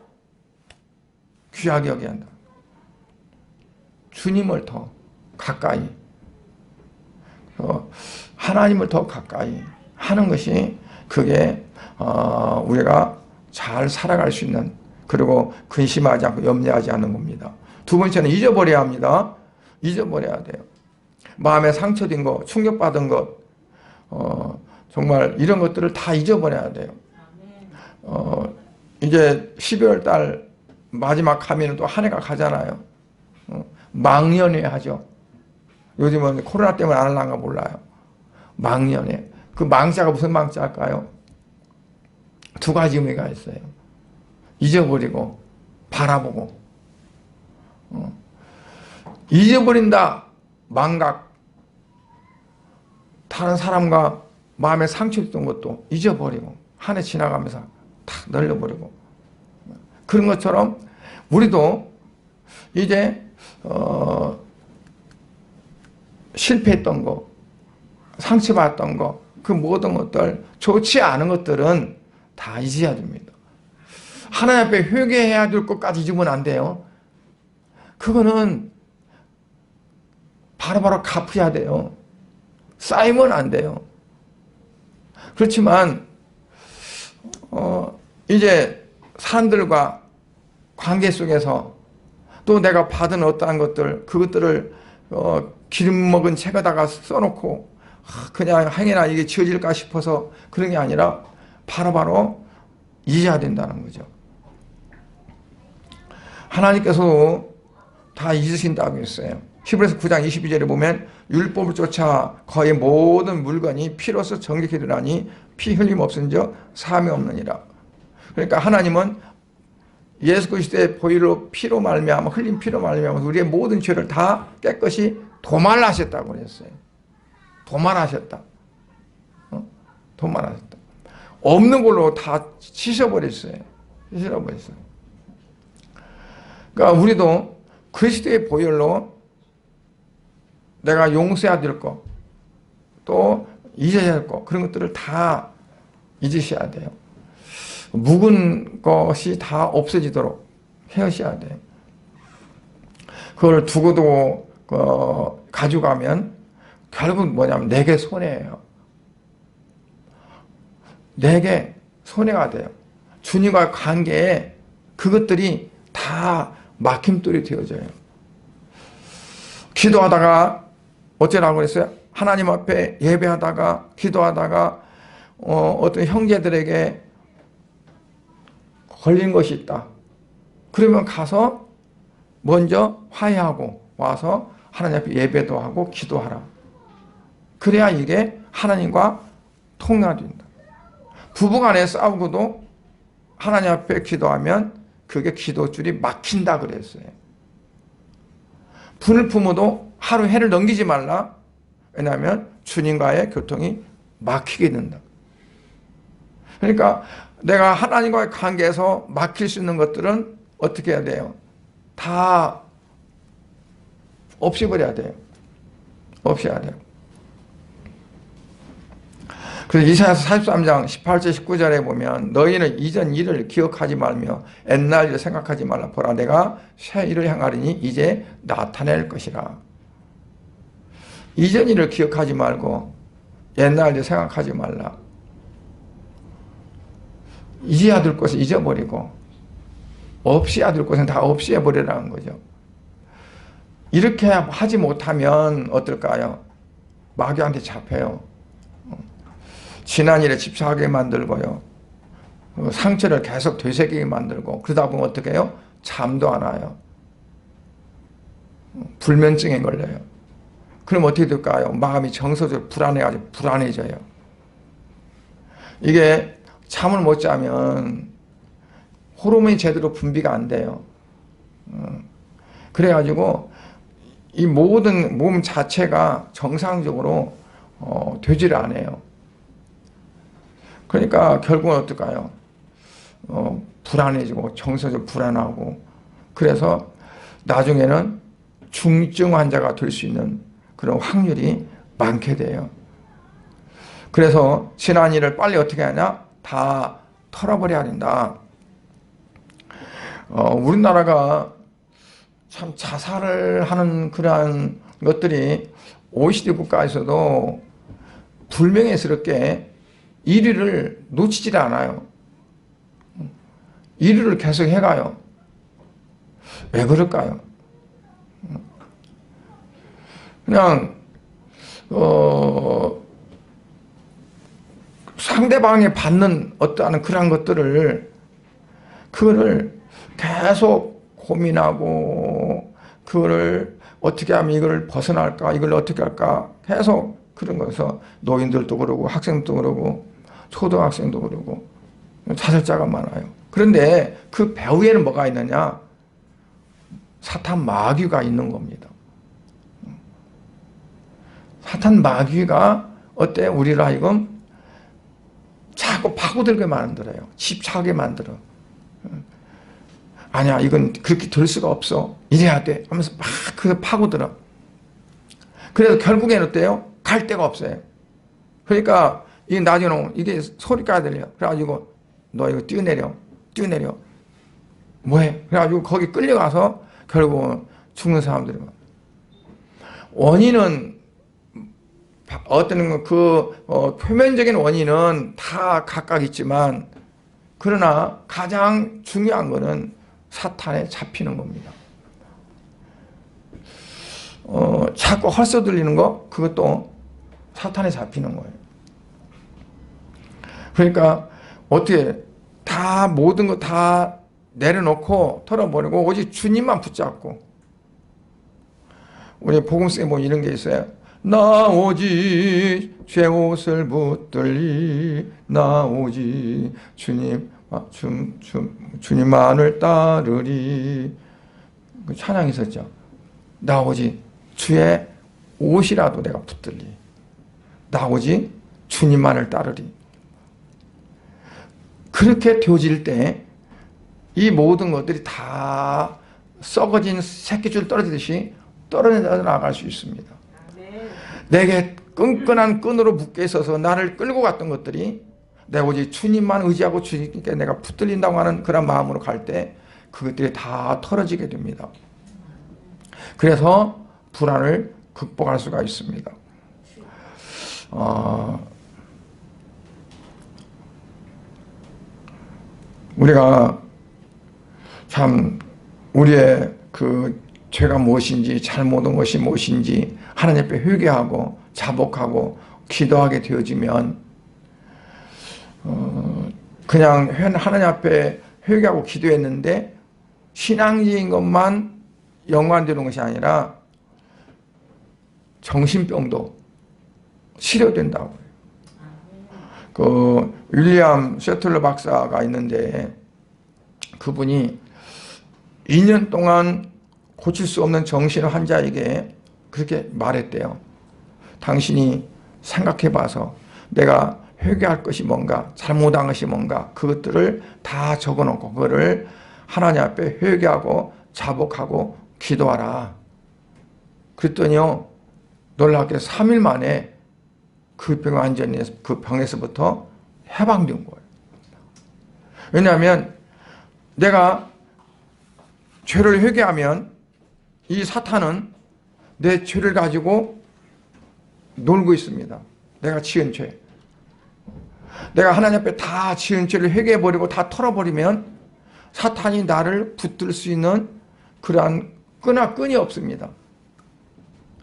Speaker 1: 귀하게 여겨야 한다. 주님을 더 가까이 하나님을 더 가까이 하는 것이 그게 우리가 잘 살아갈 수 있는 그리고 근심하지 않고 염려하지 않는 겁니다. 두 번째는 잊어버려야 합니다. 잊어버려야 돼요. 마음에 상처된 것, 충격받은 것, 정말 이런 것들을 다 잊어버려야 돼요. 이제 12월 달 마지막 하면 또 한 해가 가잖아요. 망연회 하죠. 요즘은 코로나 때문에 안 할란가 몰라요. 망연회. 그 망자가 무슨 망자일까요? 두 가지 의미가 있어요. 잊어버리고 바라보고. 잊어버린다. 망각. 다른 사람과 마음에 상처했던 것도 잊어버리고 한 해 지나가면서 탁 날려버리고 그런 것처럼 우리도 이제 실패했던 거, 상처받았던 거, 그 모든 것들, 좋지 않은 것들은 다 잊어야 됩니다. 하나님 앞에 회개해야 될 것까지 잊으면 안 돼요. 그거는 바로바로 갚아야 돼요. 쌓이면 안 돼요. 그렇지만 이제 사람들과 관계 속에서 또 내가 받은 어떠한 것들 그것들을 기름 먹은 책에다가 써놓고 그냥 행여나 이게 지어질까 싶어서 그런 게 아니라 바로바로 잊어야 된다는 거죠. 하나님께서도 다 잊으신다고 했어요. 히브리서 9장 22절에 보면 율법을 쫓아 거의 모든 물건이 피로써 정직히 되나니 피 흘림 없은 적 사함이 없느니라. 그러니까 하나님은 예수 그리스도의 보혈로 피로 말미암아 흘린 피로 말미암아 우리의 모든 죄를 다 깨끗이 도말하셨다고 그랬어요. 도말하셨다. 도말하셨다. 없는 걸로 다 씻어버렸어요. 씻어버렸어요. 그러니까 우리도 그리스도의 보혈로 내가 용서해야 될 거, 또 잊어야 할 거, 그런 것들을 다 잊으셔야 돼요. 묵은 것이 다 없어지도록 헤어셔야 돼요. 그걸 두고도 가져가면 결국 뭐냐면 내게 손해예요. 내게 손해가 돼요. 주님과 관계에 그것들이 다 막힘돌이 되어져요. 기도하다가 어쩌라고 그랬어요? 하나님 앞에 예배하다가 기도하다가 어떤 형제들에게 걸린 것이 있다. 그러면 가서 먼저 화해하고 와서 하나님 앞에 예배도 하고 기도하라. 그래야 이게 하나님과 통로가 된다. 부부간에 싸우고도 하나님 앞에 기도하면 그게 기도줄이 막힌다 그랬어요. 분을 품어도 하루 해를 넘기지 말라. 왜냐하면 주님과의 교통이 막히게 된다. 그러니까 내가 하나님과의 관계에서 막힐 수 있는 것들은 어떻게 해야 돼요? 다 없애버려야 돼요. 없애야 돼요. 그래서 이사야서 43장 18절 19절에 보면 너희는 이전 일을 기억하지 말며 옛날 일을 생각하지 말라. 보라 내가 새 일을 행하리니 이제 나타낼 것이라. 이전 일을 기억하지 말고 옛날 일을 생각하지 말라. 이제야 될 것을 잊어버리고 없애야 될 것은 다 없애버리라는 거죠. 이렇게 하지 못하면 어떨까요? 마귀한테 잡혀요. 지난 일에 집착하게 만들고요. 상처를 계속 되새기게 만들고 그러다 보면 어떻게 해요? 잠도 안 와요. 불면증에 걸려요. 그럼 어떻게 될까요? 마음이 정서적으로 불안해가지고 불안해져요. 이게 잠을 못 자면 호르몬이 제대로 분비가 안 돼요. 그래가지고 이 모든 몸 자체가 정상적으로 되지를 않아요. 그러니까 결국은 어떨까요? 불안해지고 정서적으로 불안하고 그래서 나중에는 중증 환자가 될 수 있는 그런 확률이 많게 돼요. 그래서 지난 일을 빨리 어떻게 하냐? 다 털어버려야 된다. 우리나라가 참 자살을 하는 그러한 것들이 OECD 국가에서도 불명예스럽게 1위를 놓치질 않아요. 1위를 계속 해가요. 왜 그럴까요? 그냥 상대방이 받는 어떠한 그런 것들을 그거를 계속 고민하고 그거를 어떻게 하면 이걸 벗어날까 이걸 어떻게 할까 계속 그런 거에서 노인들도 그러고 학생도 그러고 초등학생도 그러고 자살자가 많아요. 그런데 그 배후에는 뭐가 있느냐? 사탄 마귀가 있는 겁니다. 사탄 마귀가 어때? 우리를 하여금 자꾸 파고들게 만들어요. 집착하게 만들어. 아니야 이건 그렇게 될 수가 없어. 이래야 돼 하면서 막 그 파고들어. 그래서 결국에는 어때요? 갈 데가 없어요. 그러니까 이 나중에는 이게 소리가 들려. 그래가지고 너 이거 뛰어내려. 뭐해? 그래가지고 거기 끌려가서 결국은 죽는 사람들이 많아. 원인은 어떤 표면적인 원인은 다 각각 있지만 그러나 가장 중요한 거는 사탄에 잡히는 겁니다. 자꾸 헐써 들리는 거 그것도 사탄에 잡히는 거예요. 그러니까 어떻게 다 모든 거 다 내려놓고 털어버리고 오직 주님만 붙잡고 우리 복음서에 보면 이런 게 있어요. 나 오직 죄 옷을 붙들리 나 오직 주님만을 따르리. 그 찬양이 있었죠. 나 오직 주의 옷이라도 내가 붙들리 나 오직 주님만을 따르리. 그렇게 되어질 때 이 모든 것들이 다 썩어진 새끼줄 떨어지듯이 떨어져 나갈 수 있습니다. 내게 끈끈한 끈으로 묶여 있어서 나를 끌고 갔던 것들이 내가 오직 주님만 의지하고 주님께 내가 붙들린다고 하는 그런 마음으로 갈 때 그것들이 다 털어지게 됩니다. 그래서 불안을 극복할 수가 있습니다. 우리가 참 우리의 그 죄가 무엇인지, 잘못한 것이 무엇인지 하나님 앞에 회개하고 자복하고 기도하게 되어지면 그냥 하나님 앞에 회개하고 기도했는데 신앙적인 것만 연관되는 것이 아니라 정신병도 치료된다고 해요. 그 윌리엄 셔틀러 박사가 있는데 그분이 2년 동안 고칠 수 없는 정신 환자에게 그렇게 말했대요. 당신이 생각해 봐서 내가 회개할 것이 뭔가, 잘못한 것이 뭔가, 그것들을 다 적어 놓고 그거를 하나님 앞에 회개하고 자복하고 기도하라. 그랬더니요, 놀랍게 3일 만에 그 병 완전히 그 병에서부터 해방된 거예요. 왜냐하면 내가 죄를 회개하면 이 사탄은 내 죄를 가지고 놀고 있습니다. 내가 지은 죄. 내가 하나님 앞에 다 지은 죄를 회개해버리고 다 털어버리면 사탄이 나를 붙들 수 있는 그러한 끈이 없습니다.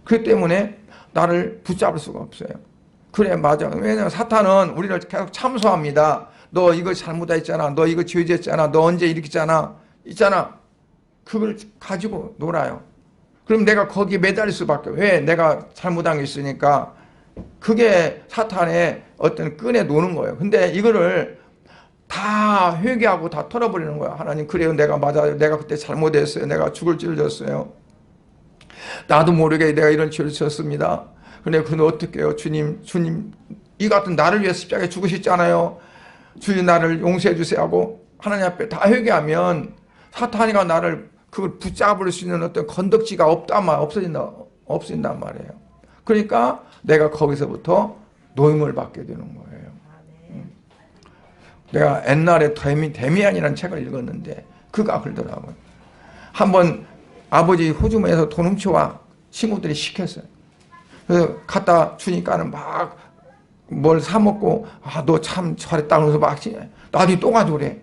Speaker 1: 그렇기 때문에 나를 붙잡을 수가 없어요. 그래, 맞아. 왜냐하면 사탄은 우리를 계속 참소합니다. 너 이거 잘못했잖아. 너 이거 죄졌잖아. 너 언제 이렇게 했잖아. 있잖아. 그걸 가지고 놀아요. 그럼 내가 거기에 매달릴 수밖에. 왜? 내가 잘못한 게 있으니까. 그게 사탄의 어떤 끈에 노는 거예요. 근데 이거를 다 회개하고 다 털어버리는 거야. 하나님, 그래요. 내가 맞아요. 내가 그때 잘못했어요. 내가 죽을 죄를 졌어요. 나도 모르게 내가 이런 죄를 졌습니다. 근데 그는 어떻게 해요? 주님, 이 같은 나를 위해 십자가에 죽으셨잖아요. 주님, 나를 용서해 주세요 하고 하나님 앞에 다 회개하면 사탄이가 나를 그걸 붙잡을 수 있는 어떤 건덕지가 없어진단 말이에요. 그러니까 내가 거기서부터 노임을 받게 되는 거예요. 내가 옛날에 데미안이라는 책을 읽었는데 그가 그러더라고요. 한번 아버지 호주머니에서 돈 훔쳐와 친구들이 시켰어요. 그래서 갖다 주니까는 막 뭘 사 먹고, 너 참 잘했다 그러면서 막 나중에 또 가져오래.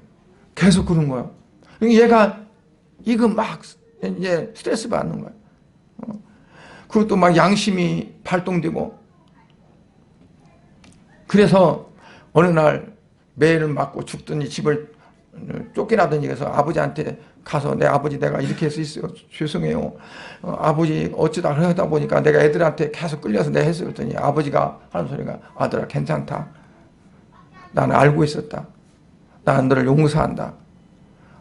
Speaker 1: 계속 그런 거예요. 얘가 이거 막 이제 스트레스 받는 거예요. 그것도 막 양심이 발동되고. 그래서 어느 날 매를 맞고 죽더니 집을 쫓겨나더니 그래서 아버지한테 가서 내 아버지 내가 이렇게 해서 있어요. 죄송해요. 아버지 어쩌다 그러다 보니까 내가 애들한테 계속 끌려서 내가 했어요. 그랬더니 아버지가 하는 소리가 아들아 괜찮다. 나는 알고 있었다. 나는 너를 용서한다.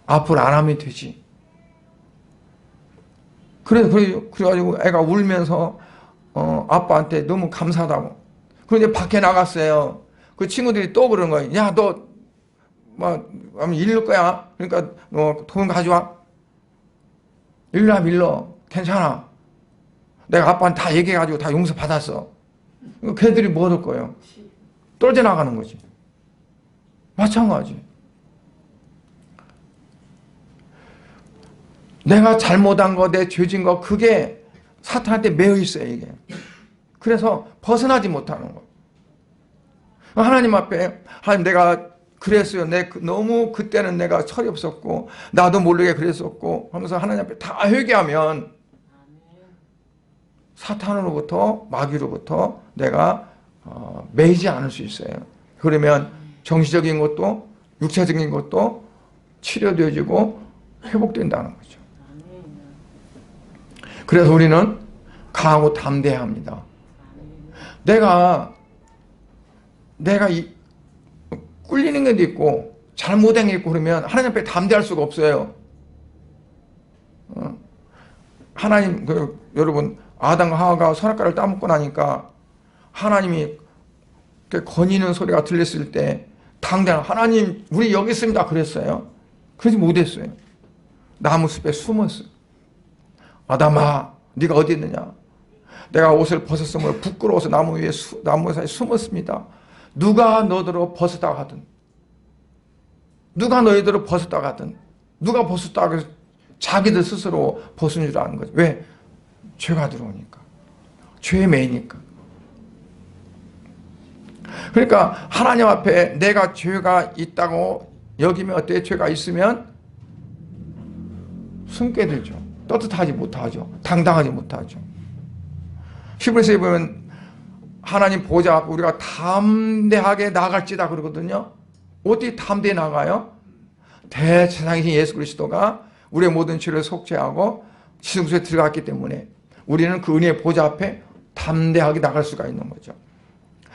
Speaker 1: 앞으로 안 하면 되지. 그래가지고 애가 울면서 아빠한테 너무 감사하다고. 그런데 밖에 나갔어요. 그 친구들이 또 그러는 거예요. 야, 너 일릴 거야. 그러니까 너 돈 가져와. 밀러. 괜찮아. 내가 아빠한테 다 얘기해가지고 다 용서 받았어. 걔들이 뭐 얻을 거예요? 떨어져 나가는 거지. 마찬가지. 내가 잘못한 거, 내 죄진 거, 그게 사탄한테 매여 있어요, 이게. 그래서 벗어나지 못하는 거. 하나님 앞에, 하나님 내가 그랬어요. 너무 그때는 내가 철이 없었고, 나도 모르게 그랬었고, 하면서 하나님 앞에 다 회개하면 사탄으로부터, 마귀로부터 내가 매이지 않을 수 있어요. 그러면 정신적인 것도, 육체적인 것도 치료되어지고 회복된다는 거죠. 그래서 우리는 강하고 담대해야 합니다. 내가 꿀리는 것도 있고 잘못한 게 있고 그러면 하나님 앞에 담대할 수가 없어요. 하나님, 여러분 아담과 하와가 선악과를 따먹고 나니까 하나님이 거니는 소리가 들렸을 때 당장 하나님 우리 여기 있습니다 그랬어요. 그러지 못했어요. 나무숲에 숨었어요. 아담아 네가 어디 있느냐. 내가 옷을 벗었으므로 부끄러워서 나무 사이에 숨었습니다. 누가 너희들을 벗었다 하든 누가 너희들을 벗었다 하든 누가 벗었다 해서 자기들 스스로 벗은 줄 아는 거죠. 왜? 죄가 들어오니까. 죄에 매이니까. 그러니까 하나님 앞에 내가 죄가 있다고 여기면 어때요? 죄가 있으면 숨게 되죠. 떳떳하지 못하죠. 당당하지 못하죠. 히브리서에 보면 하나님 보좌 앞에 우리가 담대하게 나갈지다 그러거든요. 어떻게 담대히 나가요? 대제사장이신 예수 그리스도가 우리의 모든 죄를 속죄하고 지성소에 들어갔기 때문에 우리는 그 은혜의 보좌 앞에 담대하게 나갈 수가 있는 거죠.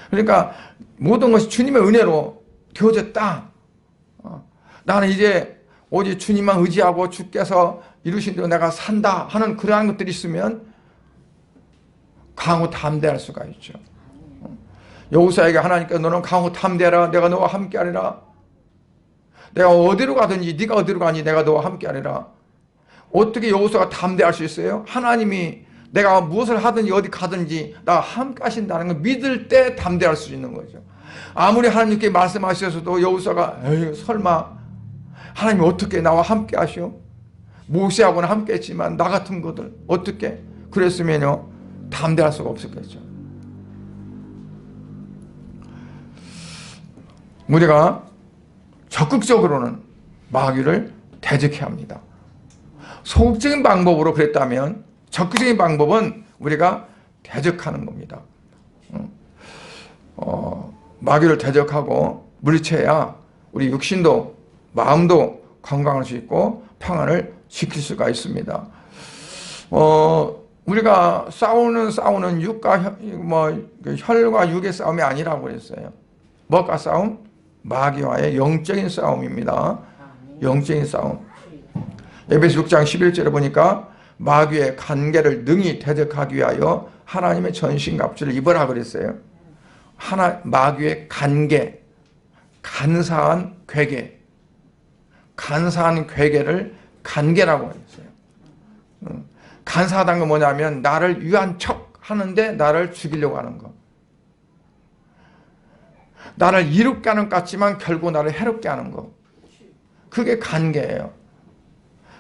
Speaker 1: 그러니까 모든 것이 주님의 은혜로 되어졌다. 나는 이제 오직 주님만 의지하고 주께서 이루신 대로 내가 산다 하는 그러한 것들이 있으면 강하고 담대할 수가 있죠. 여호수아에게 하나님께서 너는 강하고 담대하라. 내가 너와 함께하리라. 내가 어디로 가든지 네가 어디로 가니 내가 너와 함께하리라. 어떻게 여호수아가 담대할 수 있어요? 하나님이 내가 무엇을 하든지 어디 가든지 나와 함께 하신다는 걸 믿을 때 담대할 수 있는 거죠. 아무리 하나님께 말씀하셔서도 여호수아가 에이 설마 하나님이 어떻게 나와 함께 하시오? 모세하고는 함께 했지만 나 같은 것들 어떻게 그랬으면요 담대할 수가 없었겠죠. 우리가 적극적으로는 마귀를 대적해야 합니다. 소극적인 방법으로 그랬다면 적극적인 방법은 우리가 대적하는 겁니다. 마귀를 대적하고 물리쳐야 우리 육신도 마음도 건강할 수 있고 평안을 지킬 수가 있습니다. 우리가 싸우는 육과 혈과 육의 싸움이 아니라고 그랬어요. 뭐가 싸움? 마귀와의 영적인 싸움입니다. 영적인 싸움. 에베소 6장 11절에 보니까 마귀의 간계를 능히 대적하기 위하여 하나님의 전신갑주를 입으라 그랬어요. 마귀의 간계, 간사한 괴계, 간사한 괴계를 간계라고 했어요. 간사하다는 건 뭐냐면 나를 위한 척 하는데 나를 죽이려고 하는 거. 나를 이롭게 하는 것 같지만 결국 나를 해롭게 하는 거. 그게 간계예요.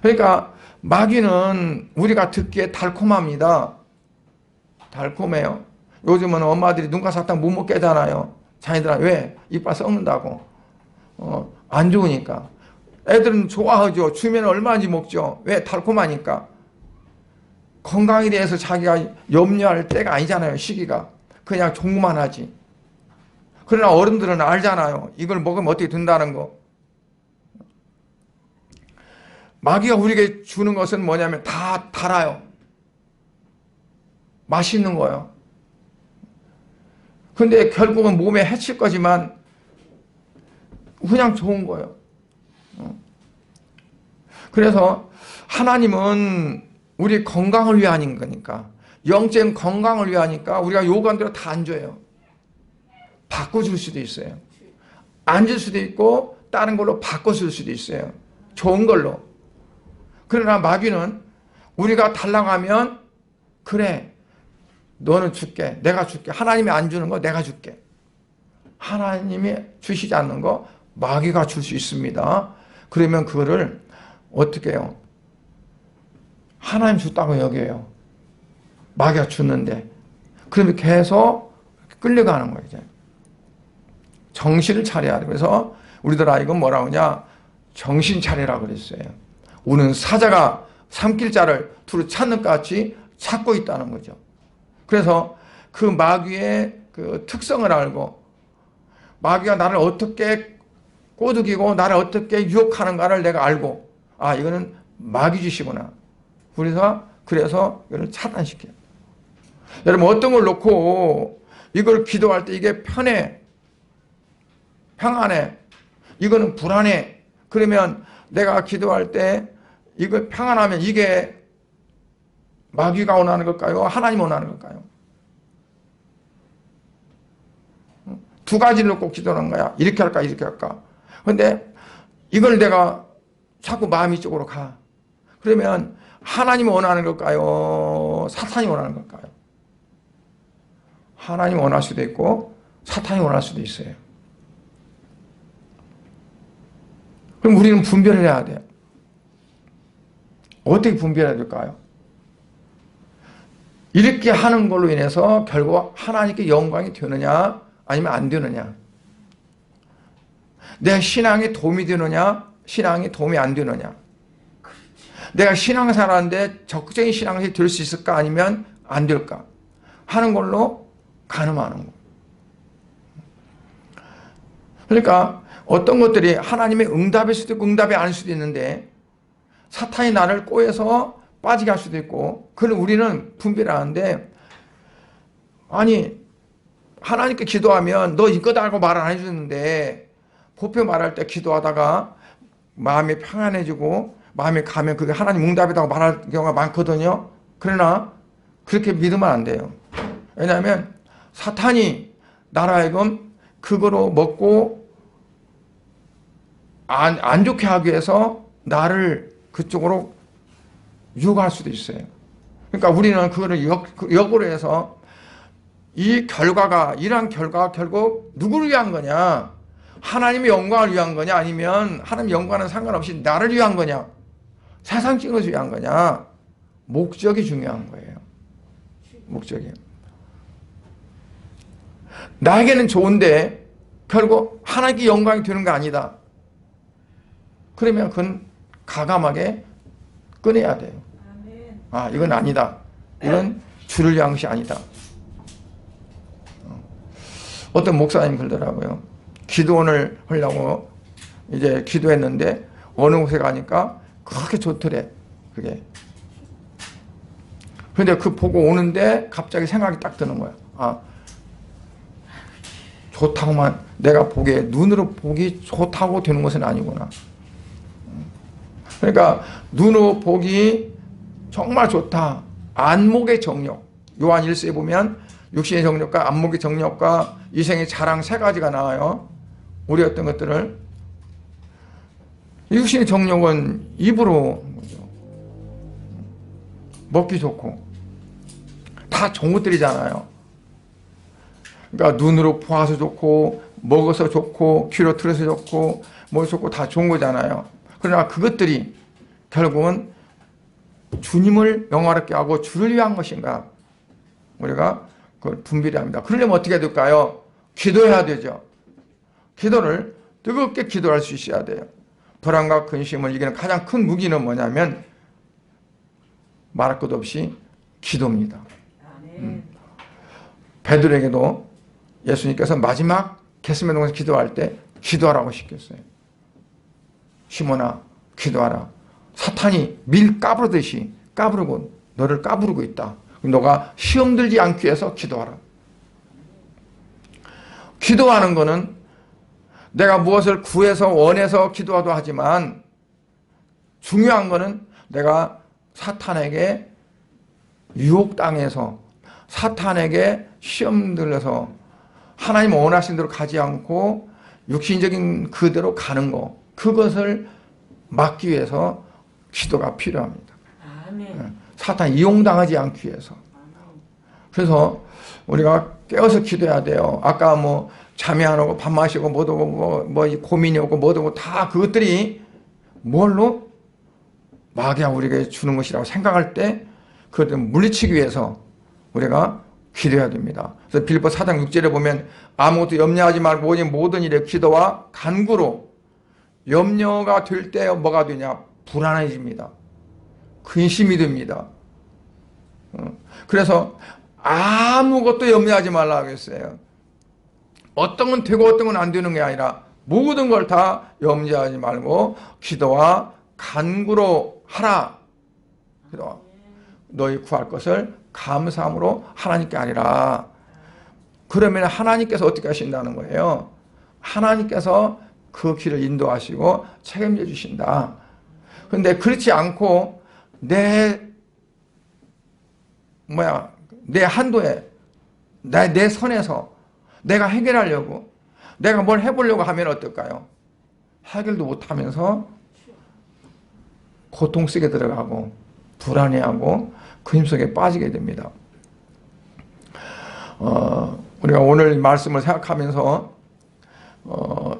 Speaker 1: 그러니까 마귀는 우리가 듣기에 달콤합니다. 달콤해요. 요즘은 엄마들이 눈가 사탕 못 먹게 하잖아요. 자녀들은 왜? 이빨 썩는다고. 안 좋으니까. 애들은 좋아하죠. 주면 얼마든지 먹죠. 왜? 달콤하니까. 건강에 대해서 자기가 염려할 때가 아니잖아요. 시기가. 그냥 종구만 하지. 그러나 어른들은 알잖아요. 이걸 먹으면 어떻게 된다는 거. 마귀가 우리에게 주는 것은 뭐냐면 다 달아요. 맛있는 거예요. 근데 결국은 몸에 해칠 거지만 그냥 좋은 거예요. 그래서 하나님은 우리 건강을 위한 거니까 영적인 건강을 위하니까 우리가 요구한 대로 다 안 줘요. 바꿔줄 수도 있어요. 안 줄 수도 있고 다른 걸로 바꿔줄 수도 있어요. 좋은 걸로. 그러나 마귀는 우리가 달라고 하면 그래 너는 줄게 내가 줄게. 하나님이 안 주는 거 내가 줄게. 하나님이 주시지 않는 거 마귀가 줄 수 있습니다. 그러면 그거를 어떻게 해요? 하나님 줬다고 여겨요. 마귀가 줬는데 그러면 계속 끌려가는 거예요. 이제. 정신을 차려야 돼. 그래서 우리들 아이가 뭐라고 하냐 정신 차리라고 그랬어요. 우는 사자가 삼킬 자를 두루 찾는 것 같이 찾고 있다는 거죠. 그래서 그 마귀의 그 특성을 알고 마귀가 나를 어떻게 꼬드기고 나를 어떻게 유혹하는가를 내가 알고 아 이거는 마귀 짓이구나. 그래서 이걸 차단시켜요. 여러분 어떤 걸 놓고 이걸 기도할 때 이게 편해 평안해 이거는 불안해 그러면 내가 기도할 때 이거 평안하면 이게 마귀가 원하는 걸까요? 하나님 원하는 걸까요? 두 가지를 놓고 기도하는 거야. 이렇게 할까 이렇게 할까. 그런데 이걸 내가 자꾸 마음이 쪽으로 가. 그러면 하나님이 원하는 걸까요? 사탄이 원하는 걸까요? 하나님이 원할 수도 있고 사탄이 원할 수도 있어요. 그럼 우리는 분별을 해야 돼요. 어떻게 분별해야 될까요? 이렇게 하는 걸로 인해서 결국 하나님께 영광이 되느냐 아니면 안 되느냐. 내 신앙에 도움이 되느냐 신앙이 도움이 안 되느냐. 내가 신앙생활하는데 적극적인 신앙생활이 될 수 있을까 아니면 안 될까 하는 걸로 가늠하는 거. 그러니까 어떤 것들이 하나님의 응답일 수도 있고 응답이 아닐 수도 있는데 사탄이 나를 꼬여서 빠지게 할 수도 있고 그걸 우리는 분별하는데 아니 하나님께 기도하면 너 이거다 하고 말 안 해주는데 보표 말할 때 기도하다가 마음이 평안해지고 마음이 가면 그게 하나님 응답이라고 말할 경우가 많거든요. 그러나 그렇게 믿으면 안 돼요. 왜냐하면 사탄이 나로 하여금 그거로 먹고 안 좋게 하기 위해서 나를 그쪽으로 유혹할 수도 있어요. 그러니까 우리는 그거를 역으로 해서 이러한 결과가 결국 누구를 위한 거냐? 하나님의 영광을 위한 거냐? 아니면 하나님의 영광은 상관없이 나를 위한 거냐? 세상적인 것을 위한 거냐? 목적이 중요한 거예요. 목적이. 나에게는 좋은데 결국 하나님께 영광이 되는 거 아니다. 그러면 그건 가감하게 꺼내야 돼요. 아, 이건 아니다. 이건 주를 위한 것이 아니다. 어떤 목사님 그러더라고요. 기도원을 하려고 이제 기도했는데 어느 곳에 가니까 그렇게 좋더래. 그게. 그런데 그 보고 오는데 갑자기 생각이 딱 드는 거야. 아, 좋다고만 내가 보기에 눈으로 보기 좋다고 되는 것은 아니구나. 그러니까 눈으로 보기 정말 좋다. 안목의 정욕. 요한 1서에 보면 육신의 정욕과 안목의 정욕과 이생의 자랑 세 가지가 나와요. 우리 어떤 것들을. 육신의 정욕은 입으로 먹기 좋고 다 좋은 것들이잖아요. 그러니까 눈으로 보아서 좋고 먹어서 좋고 귀로 들어서 좋고 뭐 좋고 다 좋은 거잖아요. 그러나 그것들이 결국은 주님을 영화롭게 하고 주를 위한 것인가 우리가 그걸 분별해야 합니다. 그러려면 어떻게 해야 될까요? 기도해야 되죠. 기도를 뜨겁게 기도할 수 있어야 돼요. 불안과 근심을 이기는 가장 큰 무기는 뭐냐면 말할 것 없이 기도입니다. 베드로에게도 예수님께서 마지막 겟세마네 기도할 때 기도하라고 시켰어요. 시몬아 기도하라. 사탄이 밀 까부르듯이 까부르고 너를 까부르고 있다. 너가 시험 들지 않기 위해서 기도하라. 기도하는 것은 내가 무엇을 구해서 원해서 기도하도 하지만 중요한 것은 내가 사탄에게 유혹당해서 사탄에게 시험 들려서 하나님 원하신 대로 가지 않고 육신적인 그대로 가는 거 그것을 막기 위해서 기도가 필요합니다. 아멘. 사탄 이용당하지 않기 위해서. 그래서 우리가 깨어서 기도해야 돼요. 아까 뭐 잠이 안 오고 밥 마시고 못 오고 뭐 고민이 오고 못 오고 다 그것들이 뭘로 마귀가 우리에게 주는 것이라고 생각할 때 그것을 물리치기 위해서 우리가 기도해야 됩니다. 그래서 빌립보 4장 6절에 보면 아무것도 염려하지 말고 오직 모든 일에 기도와 간구로 염려가 될 때 뭐가 되냐? 불안해집니다. 근심이 됩니다. 그래서 아무것도 염려하지 말라고 했어요. 어떤 건 되고 어떤 건 안 되는 게 아니라 모든 걸 다 염려하지 말고 기도와 간구로 하라. 기도와 너희 구할 것을 감사함으로 하나님께 아니라. 그러면 하나님께서 어떻게 하신다는 거예요? 하나님께서 그 길을 인도하시고 책임져 주신다. 그런데 그렇지 않고 내 한도에 내 선에서 내가 해결하려고 내가 뭘 해보려고 하면 어떨까요? 해결도 못하면서 고통 속에 들어가고 불안해하고 근심 속에 빠지게 됩니다. 우리가 오늘 말씀을 생각하면서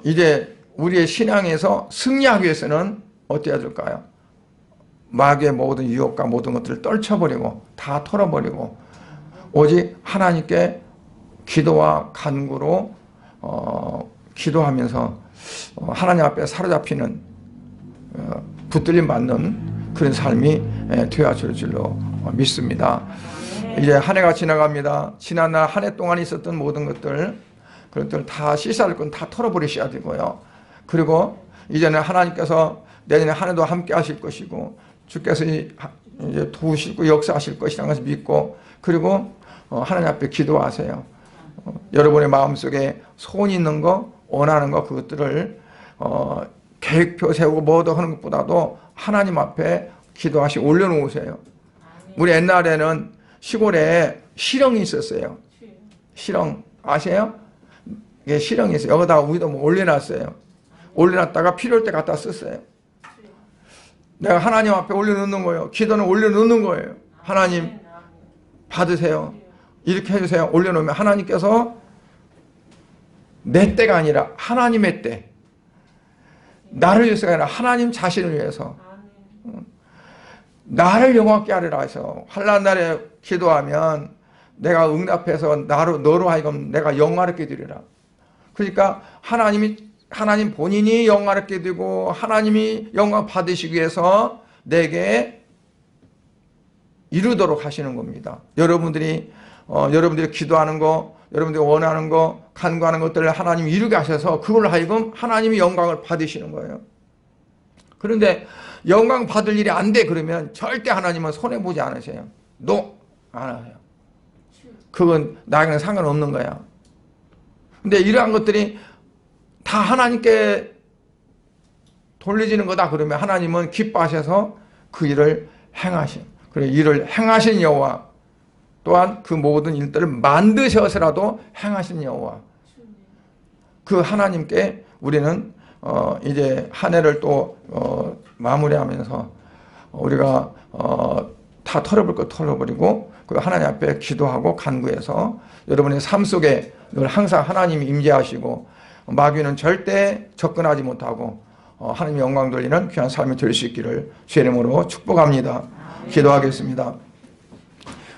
Speaker 1: 이제 우리의 신앙에서 승리하기 위해서는 어떻게 해야 될까요? 마귀의 모든 유혹과 모든 것들을 떨쳐버리고 다 털어버리고 오직 하나님께 기도와 간구로 기도하면서 하나님 앞에 사로잡히는 붙들림 받는 그런 삶이 되어질 줄로 믿습니다. 이제 한 해가 지나갑니다. 지난날 한 해 동안 있었던 모든 것들, 그것들 다 씻어낼 건 다 털어버리셔야 되고요. 그리고 이제는 하나님께서 내년에 한 해도 함께 하실 것이고 주께서 이제 도우시고 역사하실 것이라는 것을 믿고, 그리고 하나님 앞에 기도하세요. 여러분의 마음속에 소원이 있는 거, 원하는 거, 그것들을 계획표 세우고 뭐도 하는 것보다도 하나님 앞에 기도하시고 올려놓으세요. 우리 옛날에는 시골에 시렁이 있었어요. 시렁 아세요? 이게 시렁이 있어요. 여기다가 우리도 뭐 올려놨어요. 올려놨다가 필요할 때 갖다 썼어요. 내가 하나님 앞에 올려놓는 거예요. 기도는 올려놓는 거예요. 하나님 받으세요. 이렇게 해주세요. 올려놓으면 하나님께서 내 때가 아니라 하나님의 때, 나를 위해서가 아니라 하나님 자신을 위해서, 나를 영광케 하리라 해서 환난 날에 기도하면 내가 응답해서 너로 하여금 내가 영화롭게 되리라. 그러니까 하나님 본인이 영화롭게 되고 하나님이 영광 받으시기 위해서 내게 이루도록 하시는 겁니다. 여러분들이 기도하는 거, 여러분들이 원하는 거, 간구하는 것들을 하나님이 이루게 하셔서 그걸로 하여금 하나님이 영광을 받으시는 거예요. 그런데 영광 받을 일이 안 돼 그러면 절대 하나님은 손해보지 않으세요. 안 하세요. 그건 나에게는 상관없는 거야. 근데 이러한 것들이 다 하나님께 돌려지는 거다 그러면 하나님은 기뻐하셔서 그 일을 행하신, 그리고 일을 행하신 여호와, 또한 그 모든 일들을 만드셔서라도 행하신 여호와, 그 하나님께 우리는 이제 한 해를 또 마무리하면서 우리가 다 털어볼 거 털어버리고 그 하나님 앞에 기도하고 간구해서 여러분의 삶 속에 늘 항상 하나님이 임재하시고 마귀는 절대 접근하지 못하고 하나님의 영광 돌리는 귀한 삶이 될 수 있기를 주의 이름으로 축복합니다. 기도하겠습니다.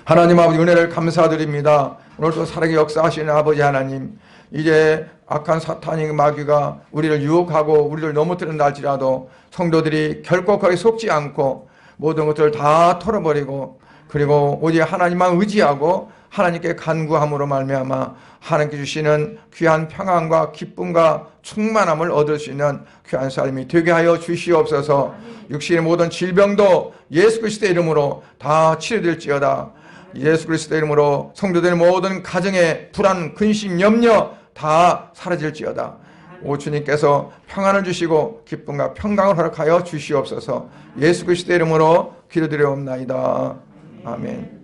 Speaker 1: 하나님 아버지, 은혜를 감사드립니다. 오늘도 살아계 역사하시는 아버지 하나님, 이제 악한 사탄의 마귀가 우리를 유혹하고 우리를 넘어뜨린다 할지라도 성도들이 결코 거기에 속지 않고 모든 것들을 다 털어버리고, 그리고 오직 하나님만 의지하고 하나님께 간구함으로 말미암아 하나님께 주시는 귀한 평안과 기쁨과 충만함을 얻을 수 있는 귀한 삶이 되게 하여 주시옵소서. 육신의 모든 질병도 예수 그리스도의 이름으로 다 치료될지어다. 예수 그리스도의 이름으로 성도들의 모든 가정의 불안, 근심, 염려 다 사라질지어다. 오 주님께서 평안을 주시고 기쁨과 평강을 허락하여 주시옵소서. 예수 그리스도의 이름으로 기도드려옵나이다. 아멘.